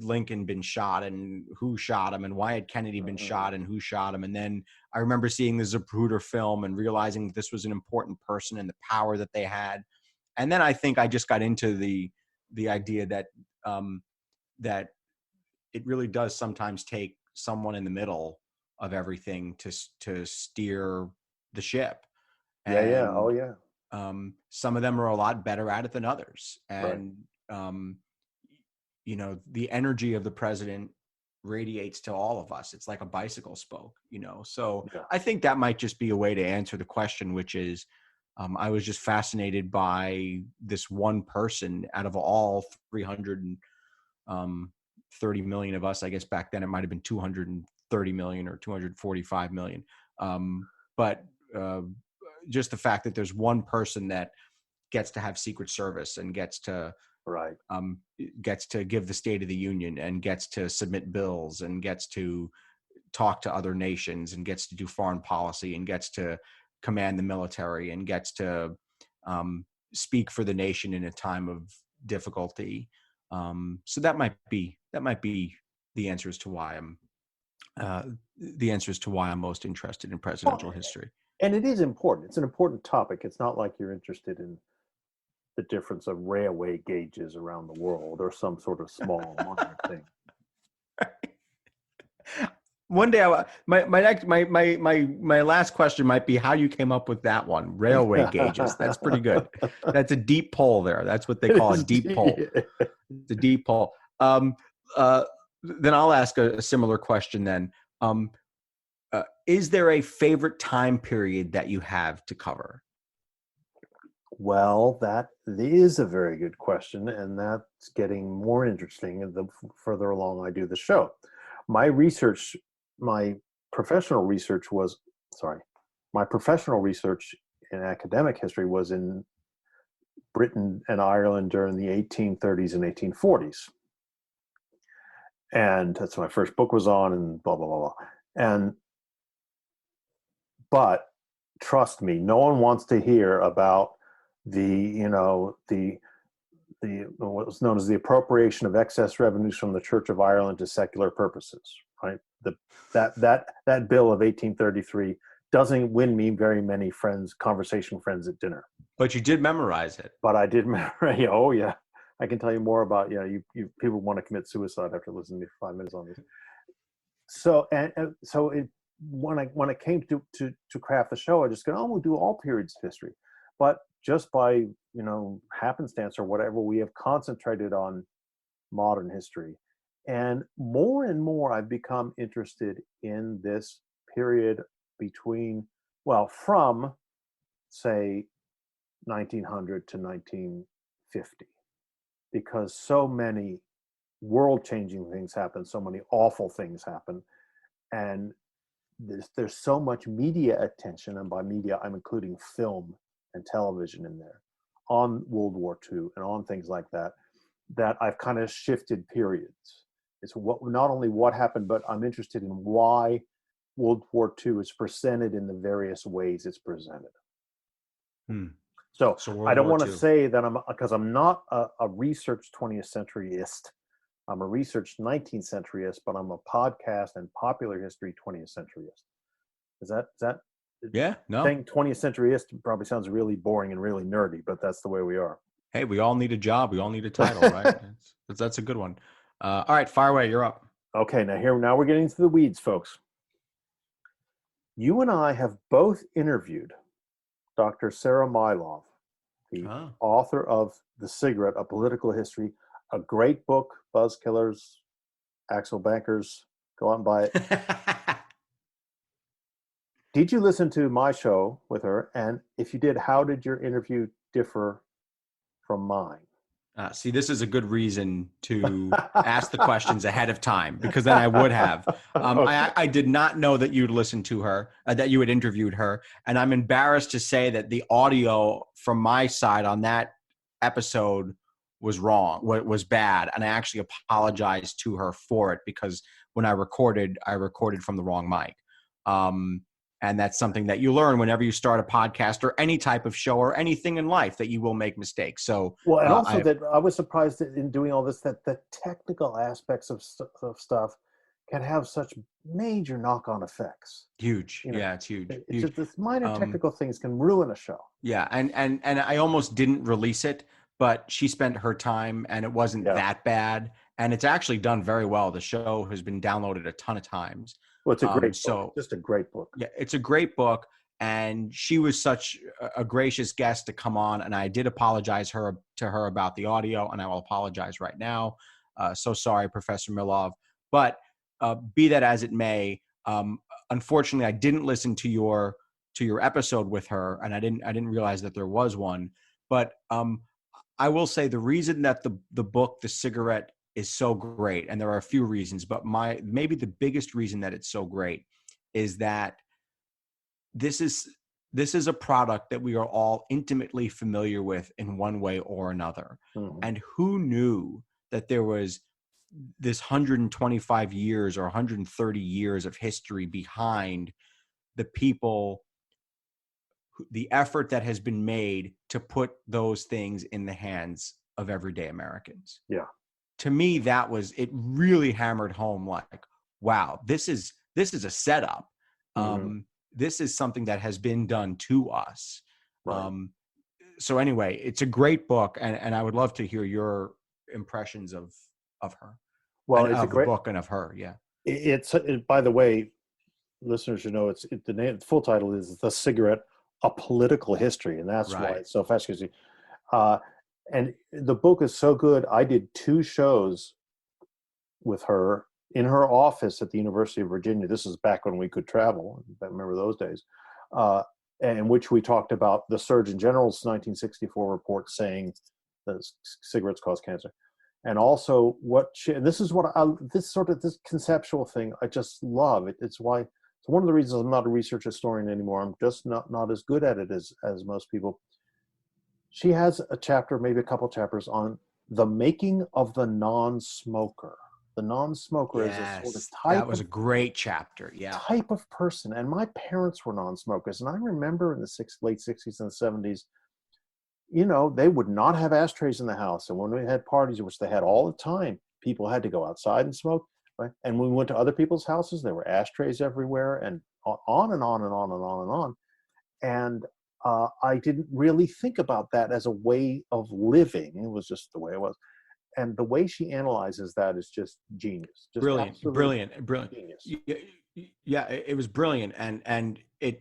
Lincoln been shot and who shot him, and why had Kennedy been shot and who shot him. And then I remember seeing the Zapruder film and realizing this was an important person and the power that they had. And then I think I just got into the idea that that it really does sometimes take someone in the middle of everything to steer the ship. And, yeah. Oh, yeah. Some of them are a lot better at it than others. And, right. The energy of the president radiates to all of us. It's like a bicycle spoke, So yeah. I think that might just be a way to answer the question, which is, I was just fascinated by this one person out of all 330 million of us. I guess back then it might've been 230 million or 245 million. But just the fact that there's one person that gets to have Secret Service and gets to give the State of the Union and gets to submit bills and gets to talk to other nations and gets to do foreign policy and gets to command the military and gets to speak for the nation in a time of difficulty. So that might be the answers to why I'm most interested in presidential history. And it is important. It's an important topic. It's not like you're interested in the difference of railway gauges around the world or some sort of small minor thing. One day, my last question might be how you came up with that one, railway gauges. That's pretty good. That's a deep poll there. That's what they call a deep poll. It's a deep poll. Then I'll ask a similar question then. Is there a favorite time period that you have to cover? Well, that is a very good question, and that's getting more interesting the further along I do the show. My professional research in academic history was in Britain and Ireland during the 1830s and 1840s. And that's what my first book was on, and blah, blah, blah, blah. But trust me, no one wants to hear about the what was known as the appropriation of excess revenues from the Church of Ireland to secular purposes, right? That bill of 1833 doesn't win me very many conversation friends at dinner. But you did memorize it. But I did memorize. Oh yeah, I can tell you more about. You people want to commit suicide after listening to me for 5 minutes on this. So when it came to craft the show, I just go, we'll do all periods of history. But just by happenstance or whatever, we have concentrated on modern history. And more I've become interested in this period from say 1900 to 1950, because so many world-changing things happen, so many awful things happen, and there's so much media attention, and by media I'm including film and television in there, on World War II and on things like that I've kind of shifted periods. It's not only what happened, but I'm interested in why World War II is presented in the various ways it's presented. So World I don't War want to II. say that because I'm not a research 20th centuryist. I'm a research 19th centuryist, but I'm a podcast and popular history 20th centuryist. Is that Yeah, no. saying 20th centuryist probably sounds really boring and really nerdy, but that's the way we are. Hey, we all need a job. We all need a title, right? That's a good one. All right, fire away. You're up. Okay, now we're getting into the weeds, folks. You and I have both interviewed Dr. Sarah Mylov, the author of The Cigarette, A Political History, a great book, Buzzkillers, Axel Bankers, go out and buy it. Did you listen to my show with her? And if you did, how did your interview differ from mine? See, this is a good reason to ask the questions ahead of time, because then I would have. Okay. I did not know that you'd listened to her, that you had interviewed her. And I'm embarrassed to say that the audio from my side on that episode was wrong, was bad. And I actually apologized to her for it, because when I recorded from the wrong mic. And that's something that you learn whenever you start a podcast or any type of show or anything in life, that you will make mistakes. So, well, and also that I was surprised that in doing all this, that the technical aspects of stuff can have such major knock-on effects. Huge. Yeah, it's huge. It's just this minor technical things can ruin a show. Yeah. And I almost didn't release it, but she spent her time and it wasn't that bad. And it's actually done very well. The show has been downloaded a ton of times. Well, it's a great book. Just a great book. Yeah, it's a great book. And she was such a gracious guest to come on. And I did apologize to her about the audio, and I will apologize right now. So sorry, Professor Milov. But be that as it may, unfortunately, I didn't listen to your episode with her, and I didn't realize that there was one. But I will say the reason that the book, The Cigarette, is so great, and there are a few reasons, but maybe the biggest reason that it's so great is that this is a product that we are all intimately familiar with in one way or another. Mm-hmm. And who knew that there was this 125 years or 130 years of history behind the people, the effort that has been made to put those things in the hands of everyday Americans. Yeah. To me, it really hammered home, like, wow, this is a setup. Mm-hmm. This is something that has been done to us. Right. So anyway, it's a great book, and I would love to hear your impressions of her. Well, it's a great book and of her. Yeah. It's by the way, listeners should know the full title is The Cigarette, A Political History, and that's why it's so fascinating. And the book is so good. I did 2 shows with her in her office at the University of Virginia. This is back when we could travel. I remember those days. In which we talked about the Surgeon General's 1964 report saying that cigarettes cause cancer. And also this conceptual thing I just love. It's one of the reasons I'm not a research historian anymore. I'm just not as good at it as most people. She has a chapter, maybe a couple chapters, on the making of the non-smoker. The non-smoker is a sort of type. That was a great chapter. Yeah. Type of person. And my parents were non-smokers. And I remember in the late 60s and 70s, they would not have ashtrays in the house. And when we had parties, which they had all the time, people had to go outside and smoke. Right? And when we went to other people's houses, there were ashtrays everywhere, and on and on and on and on and on. And I didn't really think about that as a way of living. It was just the way it was. And the way she analyzes that is just genius. Just brilliant. Genius. Yeah, it was brilliant. And it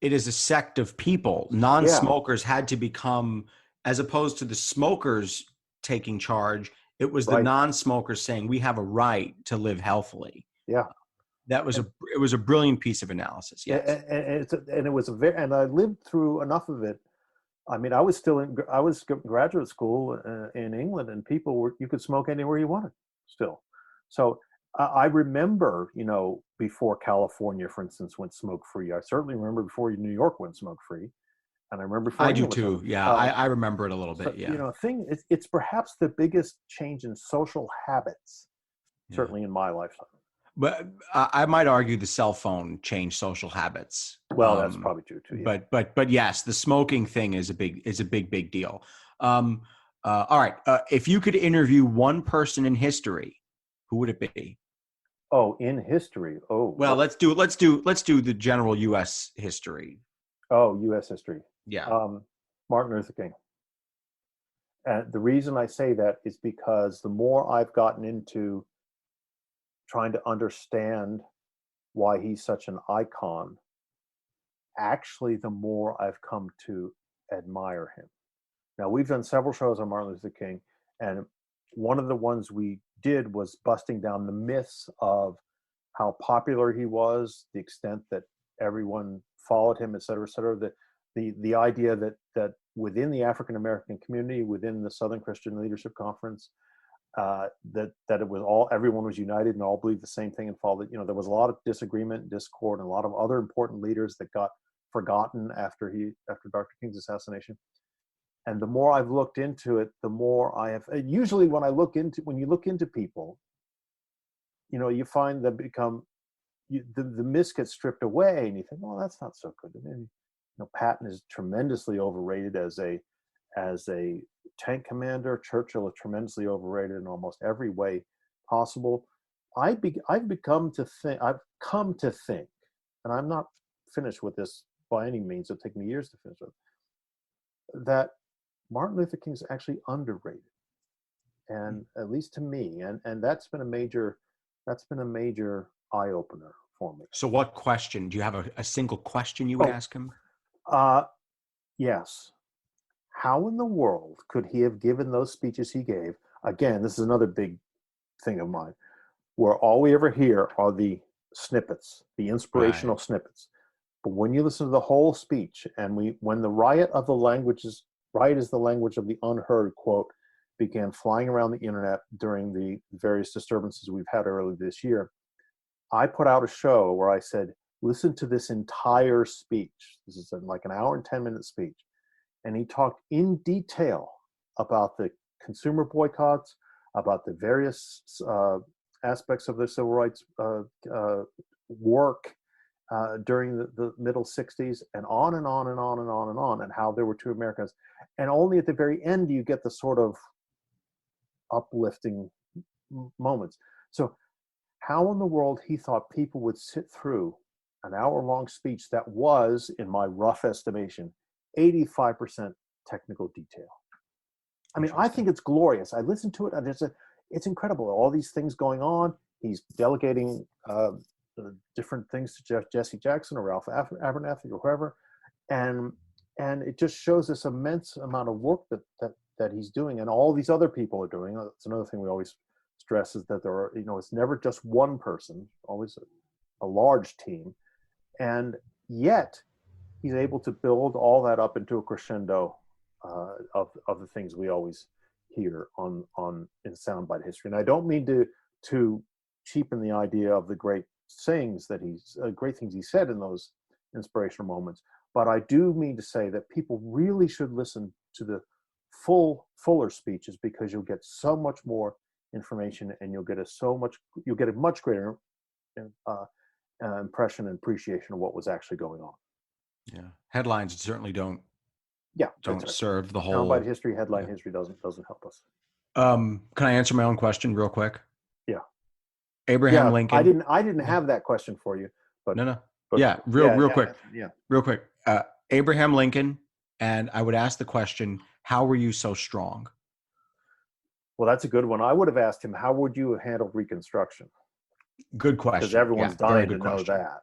is a sect of people. Non-smokers had to become, as opposed to the smokers taking charge, it was the non-smokers saying, we have a right to live healthily. Yeah. It was a brilliant piece of analysis. Yes. And I lived through enough of it. I mean, I was graduate school in England, and you could smoke anywhere you wanted still. So I remember, before California, for instance, went smoke free. I certainly remember before New York went smoke free. And I remember before I do too. Yeah. I remember it a little bit. Yeah. It's perhaps the biggest change in social habits, certainly in my lifetime. But I might argue the cell phone changed social habits Well, that's probably true too. Yeah. But yes, the smoking thing is a big deal. All right, if you could interview one person in history, who would it be? Oh, in history. Oh, Well, let's do the general U.S. history. Oh, U.S. history. Yeah. Martin Luther King. And the reason I say that is because the more I've gotten into trying to understand why he's such an icon, actually, the more I've come to admire him. Now, we've done several shows on Martin Luther King, and one of the ones we did was busting down the myths of how popular he was, the extent that everyone followed him, et cetera, the idea that within the African American community, within the Southern Christian Leadership Conference, that it was everyone was united and all believed the same thing and followed. There was a lot of disagreement, discord, and a lot of other important leaders that got forgotten after Dr. King's assassination. And the more I've looked into it, the more I have. Usually, when you look into people, you find that the myths get stripped away, and you think, "Oh, that's not so good." And Patton is tremendously overrated as a tank commander. Churchill is tremendously overrated in almost every way possible. I've come to think, and I'm not finished with this by any means. It'll take me years to finish with, that Martin Luther King is actually underrated, and at least to me, and that's been a major eye opener for me. So, what question do you have? A single question you would ask him? Yes. How in the world could he have given those speeches he gave? Again, this is another big thing of mine, where all we ever hear are the snippets, the inspirational snippets. But when you listen to the whole speech, and when the riot is the language of the unheard quote began flying around the internet during the various disturbances we've had earlier this year, I put out a show where I said, listen to this entire speech. This is like an hour and 10-minute speech. And he talked in detail about the consumer boycotts, about the various aspects of the civil rights work during the middle 60s, and on and on and on and on and on, and how there were two Americas. And only at the very end do you get the sort of uplifting moments. So how in the world he thought people would sit through an hour-long speech that was, in my rough estimation, 85% technical detail. I mean, I think it's glorious. I listened to it, and it's incredible. All these things going on. He's delegating different things to Jesse Jackson or Ralph Abernathy or whoever, and it just shows this immense amount of work that he's doing, and all these other people are doing. That's another thing we always stress, is that there are, it's never just one person, always a large team, and yet he's able to build all that up into a crescendo of the things we always hear in soundbite history. And I don't mean to cheapen the idea of the great things he said in those inspirational moments, but I do mean to say that people really should listen to the fuller speeches, because you'll get so much more information, and you'll get a much greater impression and appreciation of what was actually going on. Yeah, headlines certainly don't serve the whole. Soundbite history, headline history doesn't help us. Can I answer my own question real quick? Yeah. Abraham Lincoln. I didn't have that question for you, but no. But, yeah, real quick. Yeah. Real quick. Abraham Lincoln, and I would ask the question, how were you so strong? Well, that's a good one. I would have asked him, how would you have handled Reconstruction? Good question. Because everyone's dying to know that.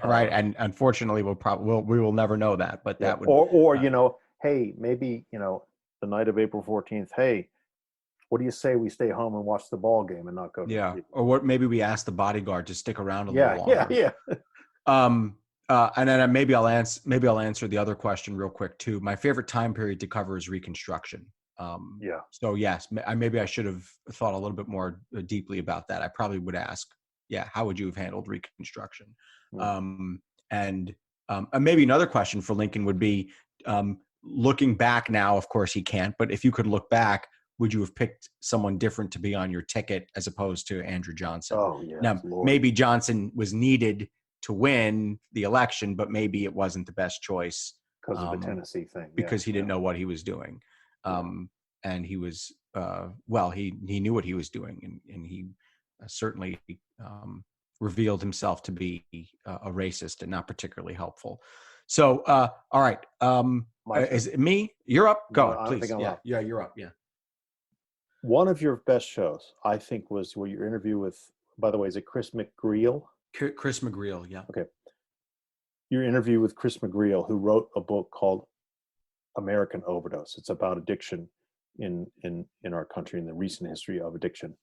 Right. And unfortunately, we will never know that. But that would, or hey, maybe the night of April 14th. Hey, what do you say we stay home and watch the ball game and not go? Or what? Maybe we ask the bodyguard to stick around a little longer. Yeah. And then maybe I'll answer the other question real quick too. My favorite time period to cover is Reconstruction. So yes, maybe I should have thought a little bit more deeply about that. I probably would ask, how would you have handled Reconstruction? And maybe another question for Lincoln would be, looking back now, of course he can't, but if you could look back, would you have picked someone different to be on your ticket as opposed to Andrew Johnson? Oh, yeah. Now, maybe Johnson was needed to win the election, but maybe it wasn't the best choice because of the Tennessee thing. Because he didn't know what he was doing. And he was, he knew what he was doing, and he certainly revealed himself to be a racist and not particularly helpful. So, all right. Is it me? You're up. Go, no, please. Up. Yeah, you're up. Yeah. One of your best shows, I think, was your interview with, by the way, is it Chris McGreal? Chris McGreal, yeah. Okay. Your interview with Chris McGreal, who wrote a book called American Overdose. It's about addiction in our country, in the recent history of addiction.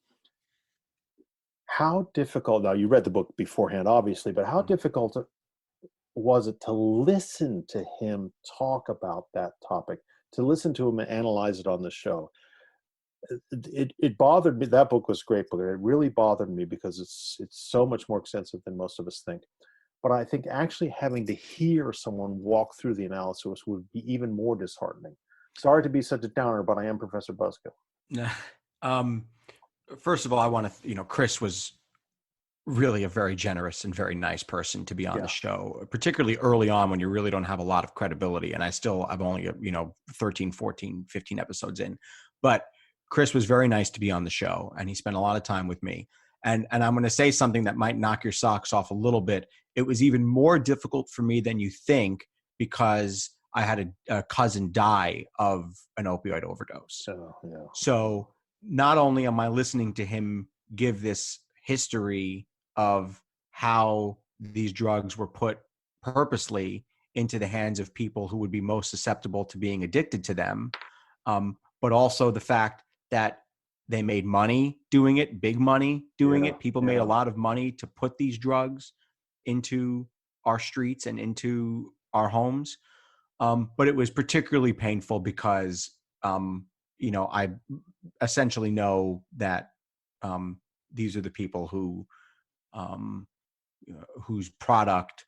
How difficult, now you read the book beforehand, obviously, but how difficult was it to listen to him talk about that topic, to listen to him and analyze it on the show? It bothered me. That book was a great book. It really bothered me because it's so much more extensive than most of us think. But I think actually having to hear someone walk through the analysis would be even more disheartening. Sorry to be such a downer, but I am Professor Buzzkill. First of all, I want to, Chris was really a very generous and very nice person to be on the show, particularly early on when you really don't have a lot of credibility. And I've only, 13, 14, 15 episodes in, but Chris was very nice to be on the show, and he spent a lot of time with me. And I'm going to say something that might knock your socks off a little bit. It was even more difficult for me than you think, because I had a cousin die of an opioid overdose. So not only am I listening to him give this history of how these drugs were put purposely into the hands of people who would be most susceptible to being addicted to them, but also the fact that they made money doing it, big money doing it. People made a lot of money to put these drugs into our streets and into our homes. But it was particularly painful because, I essentially know that these are the people who, whose product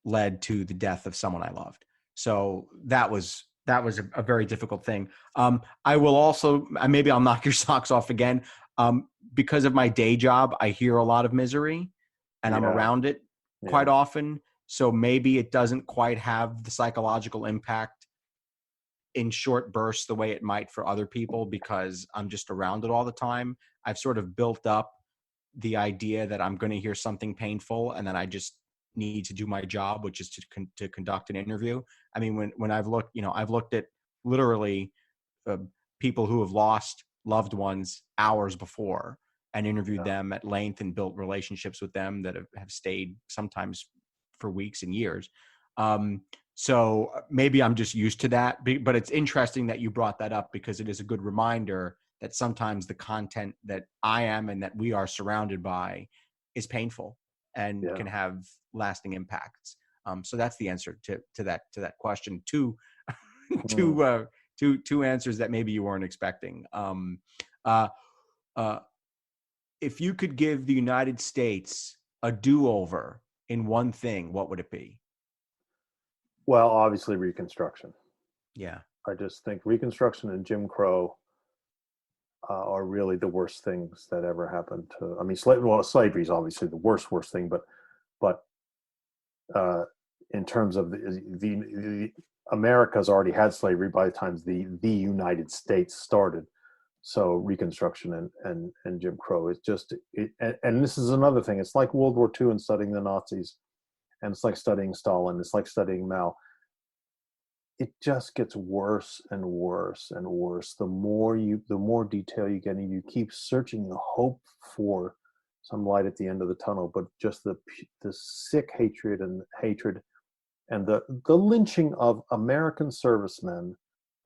led to the death of someone I loved. So that was a very difficult thing. I will also, maybe I'll knock your socks off again. Because of my day job, I hear a lot of misery, and I'm around it quite often. So maybe it doesn't quite have the psychological impact in short bursts the way it might for other people, because I'm just around it all the time. I've sort of built up the idea that I'm going to hear something painful, and then I just need to do my job, which is to conduct an interview. I mean, when I've looked, I've looked at literally people who have lost loved ones hours before and interviewed them at length and built relationships with them that have stayed sometimes for weeks and years. So maybe I'm just used to that, but it's interesting that you brought that up, because it is a good reminder that sometimes the content that I am and that we are surrounded by is painful and can have lasting impacts. So that's the answer to that question. Two answers that maybe you weren't expecting. If you could give the United States a do-over in one thing, what would it be? Well, obviously Reconstruction. Yeah. I just think Reconstruction and Jim Crow are really the worst things that ever happened to, I mean, slavery is obviously the worst thing, but in terms of the America's already had slavery by the time the United States started. So Reconstruction and Jim Crow is just, and this is another thing. It's like World War II and studying the Nazis, and it's like studying Stalin. It's like studying Mao. It just gets worse and worse and worse. The more detail you get, and you keep searching the hope for some light at the end of the tunnel, but just the sick hatred and the lynching of American servicemen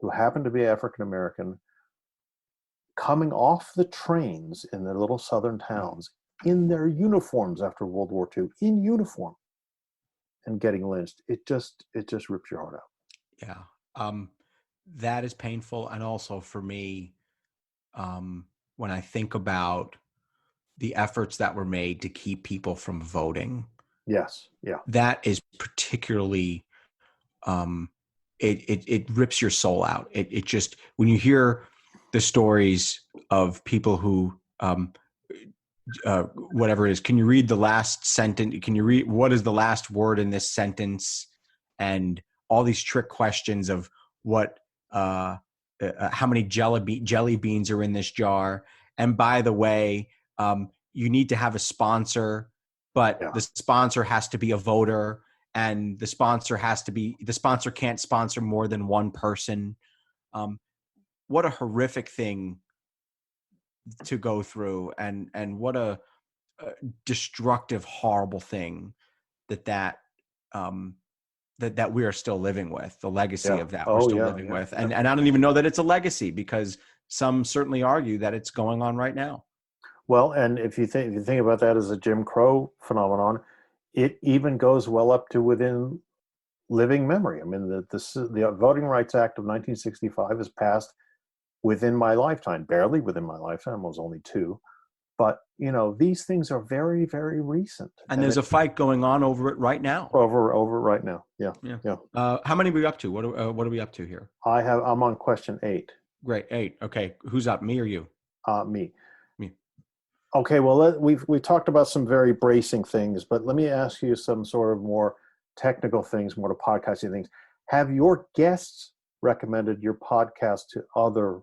who happen to be African American, coming off the trains in their little southern towns in their uniforms after World War II, in uniform, and getting lynched. It just rips your heart out. Yeah. That is painful. And also for me, when I think about the efforts that were made to keep people from voting. Yes. Yeah. That is particularly, it rips your soul out. It just, when you hear the stories of people who whatever it is. Can you read the last sentence? Can you read what is the last word in this sentence? And all these trick questions of what, how many jelly beans are in this jar. And by the way, you need to have a sponsor, but the sponsor has to be a voter, and the sponsor can't sponsor more than one person. What a horrific thing to go through, and what a destructive, horrible thing that we are still living with. The legacy of that we're still living with, and I don't even know that it's a legacy, because some certainly argue that it's going on right now. Well, and if you think about that as a Jim Crow phenomenon, it even goes well up to within living memory. I mean, the Voting Rights Act of 1965 was passed within my lifetime, barely within my lifetime. I was only 2. But, these things are very, very recent. And there's a fight going on over it right now. Over right now. Yeah. How many are we up to? What are we up to here? I'm on question 8. Great. 8. Okay. Who's up? Me or you? Me. Okay. Well, we've talked about some very bracing things, but let me ask you some sort of more technical things, more to podcasting things. Have your guests recommended your podcast to other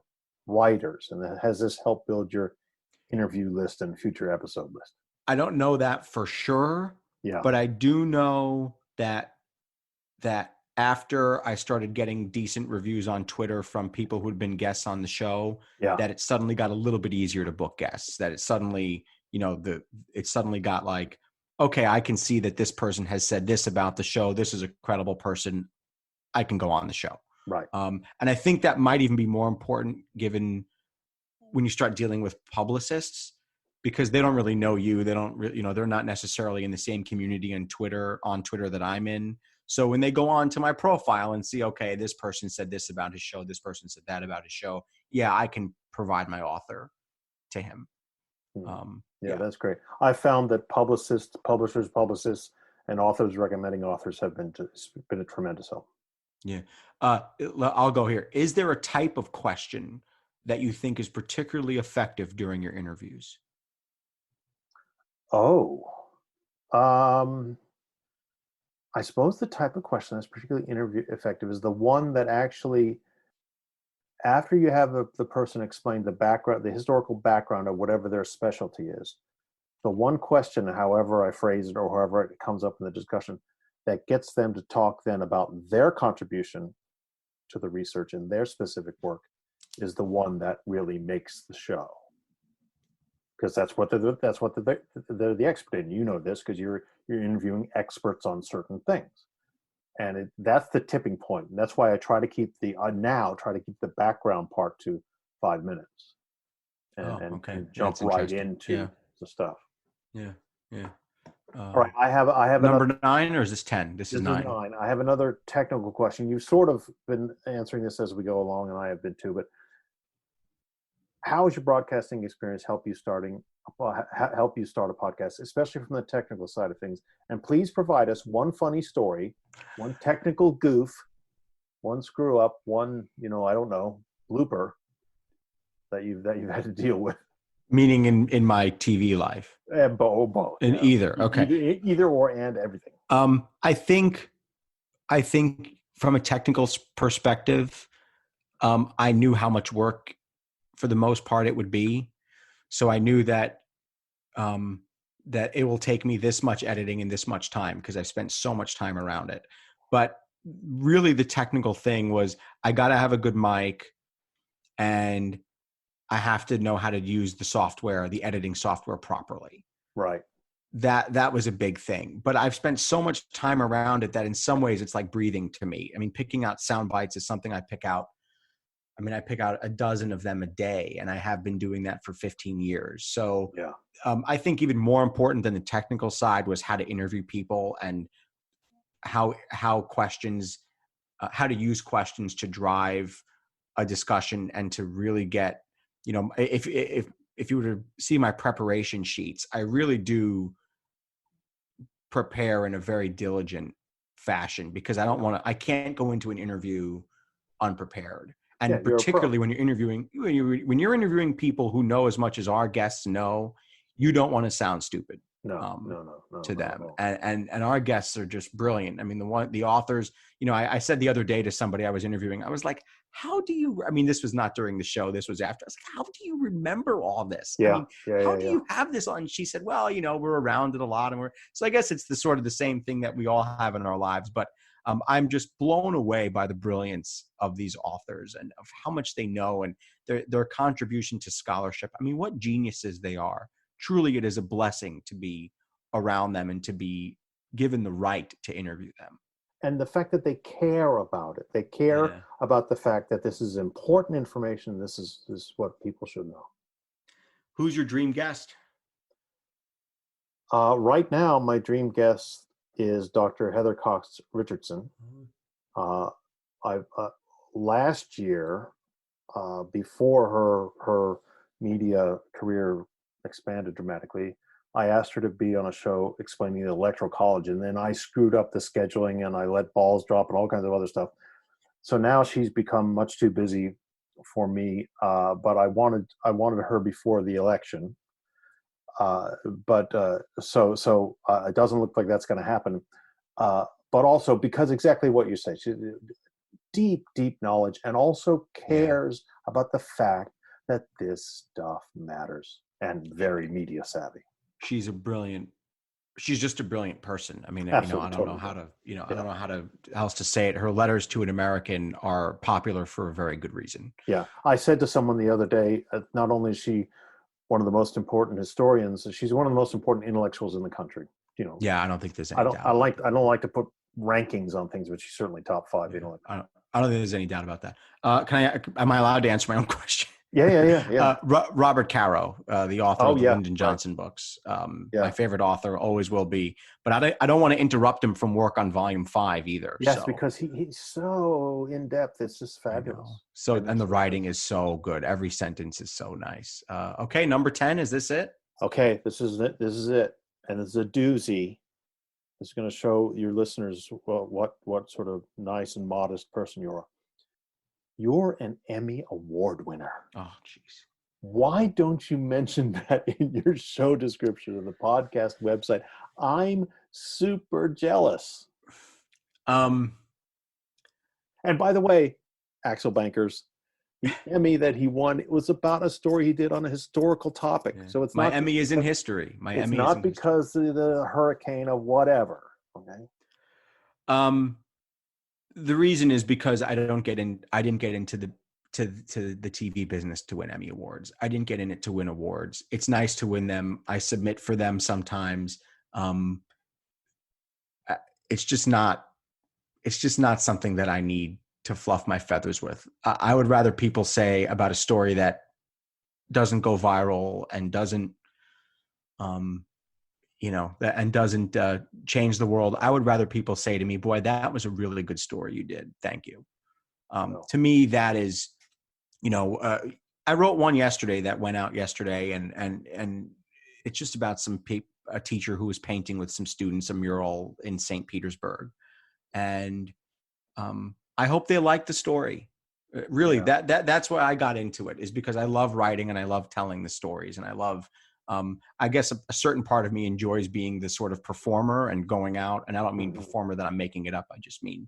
writers, and has this helped build your interview list and future episode list? I don't know that for sure. Yeah. But I do know that after I started getting decent reviews on Twitter from people who'd been guests on the show, that it suddenly got a little bit easier to book guests. That it suddenly, it suddenly got like, okay, I can see that this person has said this about the show. This is a credible person. I can go on the show. Right. And I think that might even be more important given when you start dealing with publicists, because they don't really know you. They don't really, they're not necessarily in the same community on Twitter that I'm in. So when they go on to my profile and see, okay, this person said this about his show, this person said that about his show, I can provide my author to him. That's great. I found that publishers, and authors recommending authors have been a tremendous help. Yeah. I'll go here. Is there a type of question that you think is particularly effective during your interviews? I suppose the type of question that's particularly interview effective is the one that actually, after you have the person explain the background, the historical background of whatever their specialty is, the one question, however I phrase it or however it comes up in the discussion, that gets them to talk then about their contribution to the research in their specific work, is the one that really makes the show. Because that's what they're the expert in. You know this because you're interviewing experts on certain things, and that's the tipping point. And that's why I try to keep the background part to 5 minutes, and jump right into the stuff. Yeah. All right, I have number 9, or is this 10? This is 9. I have another technical question. You've sort of been answering this as we go along, and I have been too. But how has your broadcasting experience help you start a podcast, especially from the technical side of things? And please provide us one funny story, one technical goof, one screw up, one blooper that you've had to deal with. Meaning in my TV life. Both. In either. Okay. Either or and everything. I think from a technical perspective, I knew how much work, for the most part, it would be. So I knew that that it will take me this much editing and this much time because I've spent so much time around it. But really the technical thing was I got to have a good mic, and I have to know how to use the editing software properly. Right. That was a big thing. But I've spent so much time around it that in some ways it's like breathing to me. I mean, picking out sound bites is something I pick out. I pick out a dozen of them a day, and I have been doing that for 15 years. So I think even more important than the technical side was how to interview people and how to use questions to drive a discussion and to really get, if you were to see my preparation sheets, I really do prepare in a very diligent fashion because I can't go into an interview unprepared. And particularly when you're interviewing people who know as much as our guests know, you don't want to sound stupid. No, to not them. at all. And our guests are just brilliant. I mean, the authors, I said the other day to somebody I was interviewing, I was like, this was not during the show, this was after. I was like, how do you remember all this? Yeah, how do you have this on? She said, well, we're around it a lot, so I guess it's the sort of the same thing that we all have in our lives. But I'm just blown away by the brilliance of these authors and of how much they know and their contribution to scholarship. I mean, what geniuses they are. Truly, it is a blessing to be around them and to be given the right to interview them. And the fact that they care about it. They care about the fact that this is important information. This is what people should know. Who's your dream guest? Right now, my dream guest is Dr. Heather Cox Richardson. Last year, before her media career expanded dramatically, I asked her to be on a show explaining the Electoral College, and then I screwed up the scheduling and I let balls drop and all kinds of other stuff. So now she's become much too busy for me. But I wanted her before the election. So it doesn't look like that's going to happen. But also because exactly what you say, she deep knowledge, and also cares about the fact that this stuff matters, and very media savvy. She's just a brilliant person. I mean, Absolutely, I don't know how to, I don't know how else to say it. Her letters to an American are popular for a very good reason. Yeah. I said to someone the other day, not only is she one of the most important historians, she's one of the most important intellectuals in the country. Yeah, I don't think there's any doubt. I don't like to put rankings on things, but she's certainly top 5 intellectuals. I don't think there's any doubt about that. Am I allowed to answer my own question? Yeah. Robert Caro, the author of the Lyndon Johnson books. My favorite author, always will be. But I don't want to interrupt him from work on volume 5 either. Yes, because he's so in depth. It's just fabulous. And the writing is so good. Every sentence is so nice. Okay, number 10. Is this it? Okay, this is it. And it's a doozy. It's going to show your listeners what sort of nice and modest person you are. You're an Emmy Award winner. Oh, jeez. Why don't you mention that in your show description of the podcast website? I'm super jealous. And by the way, Axel Bankers, the Emmy that he won, it was about a story he did on a historical topic. So it's my Emmy is in history. It's not because of the hurricane of whatever. Okay. The reason is because I didn't get into the TV business to win Emmy Awards. I didn't get in it to win awards. It's nice to win them. I submit for them sometimes. It's just not something that I need to fluff my feathers with. I would rather people say about a story that doesn't go viral and doesn't change the world. I would rather people say to me, boy, that was a really good story you did. Thank you. To me, that is, I wrote one yesterday that went out yesterday and it's just about a teacher who was painting with some students, a mural in St. Petersburg. And I hope they like the story. Really, that's why I got into it, is because I love writing and I love telling the stories, and I love, I guess a certain part of me enjoys being the sort of performer and going out. And I don't mean performer that I'm making it up. I just mean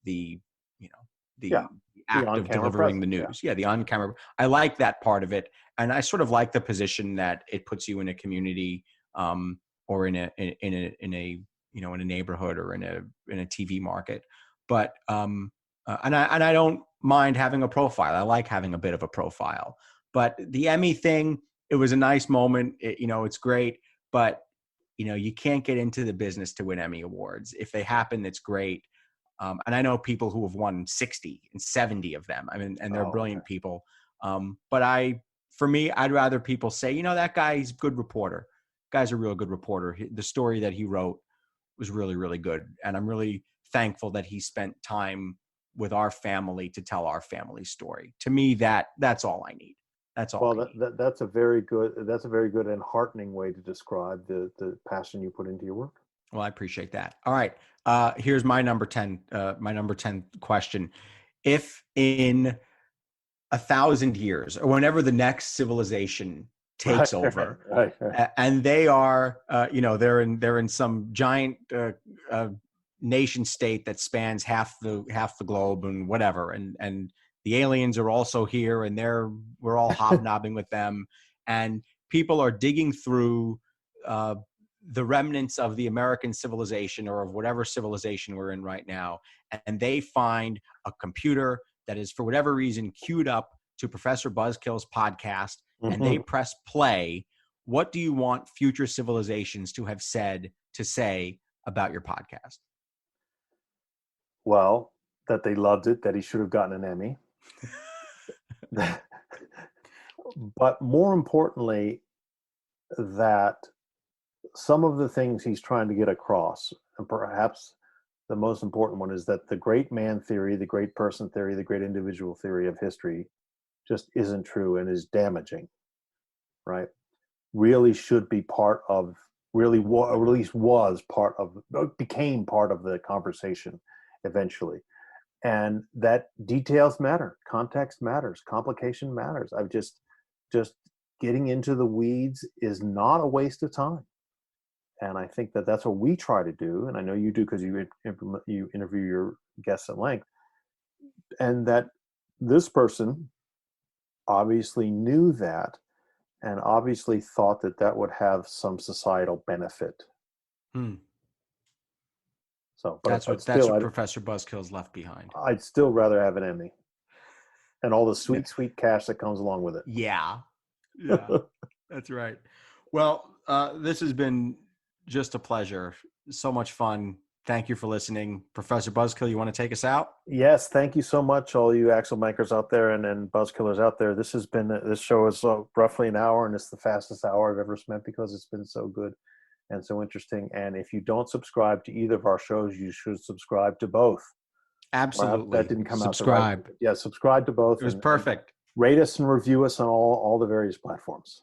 the act of delivering the news. Yeah, the on-camera. I like that part of it, and I sort of like the position that it puts you in a community, or in a neighborhood or in a TV market. But and I don't mind having a profile. I like having a bit of a profile. But the Emmy thing, it was a nice moment. It's great, but you can't get into the business to win Emmy Awards. If they happen, it's great. And I know people who have won 60 and 70 of them. I mean, and they're brilliant people. But for me, I'd rather people say, that guy's a good reporter. Guy's a real good reporter. The story that he wrote was really, really good. And I'm really thankful that he spent time with our family to tell our family story. To me, that's all I need. That's all. Well, that's a very good and heartening way to describe the passion you put into your work. Well, I appreciate that. All right. Here's my number 10 question. If in 1,000 years, or whenever the next civilization takes over. Right. And they are, they're in some giant nation state that spans half the globe and whatever. And the aliens are also here, and we're all hobnobbing with them. And people are digging through the remnants of the American civilization, or of whatever civilization we're in right now. And they find a computer that is, for whatever reason, queued up to Professor Buzzkill's podcast, and they press play. What do you want future civilizations to have to say about your podcast? Well, that they loved it, that he should have gotten an Emmy. But more importantly, that some of the things he's trying to get across, and perhaps the most important one, is that the great man theory, the great person theory, the great individual theory of history just isn't true and is damaging, right? Really should be part of, or at least became part of the conversation eventually. And that details matter, context matters, complication matters. I've just getting into the weeds is not a waste of time. And I think that that's what we try to do. And I know you do, because you interview your guests at length. And that this person obviously knew that, and obviously thought that would have some societal benefit. So, but that's what Professor Buzzkill's left behind. I'd still rather have an Emmy, and all the sweet cash that comes along with it. Yeah, that's right. Well, this has been just a pleasure. So much fun. Thank you for listening. Professor Buzzkill, you want to take us out? Yes, thank you so much, all you Axel bankers out there and Buzzkillers out there. This show is roughly an hour, and it's the fastest hour I've ever spent, because it's been so good and so interesting. And if you don't subscribe to either of our shows, you should subscribe to both. Absolutely. That didn't come subscribe. out. Yeah, subscribe to both. It was perfect. Rate us and review us on all the various platforms.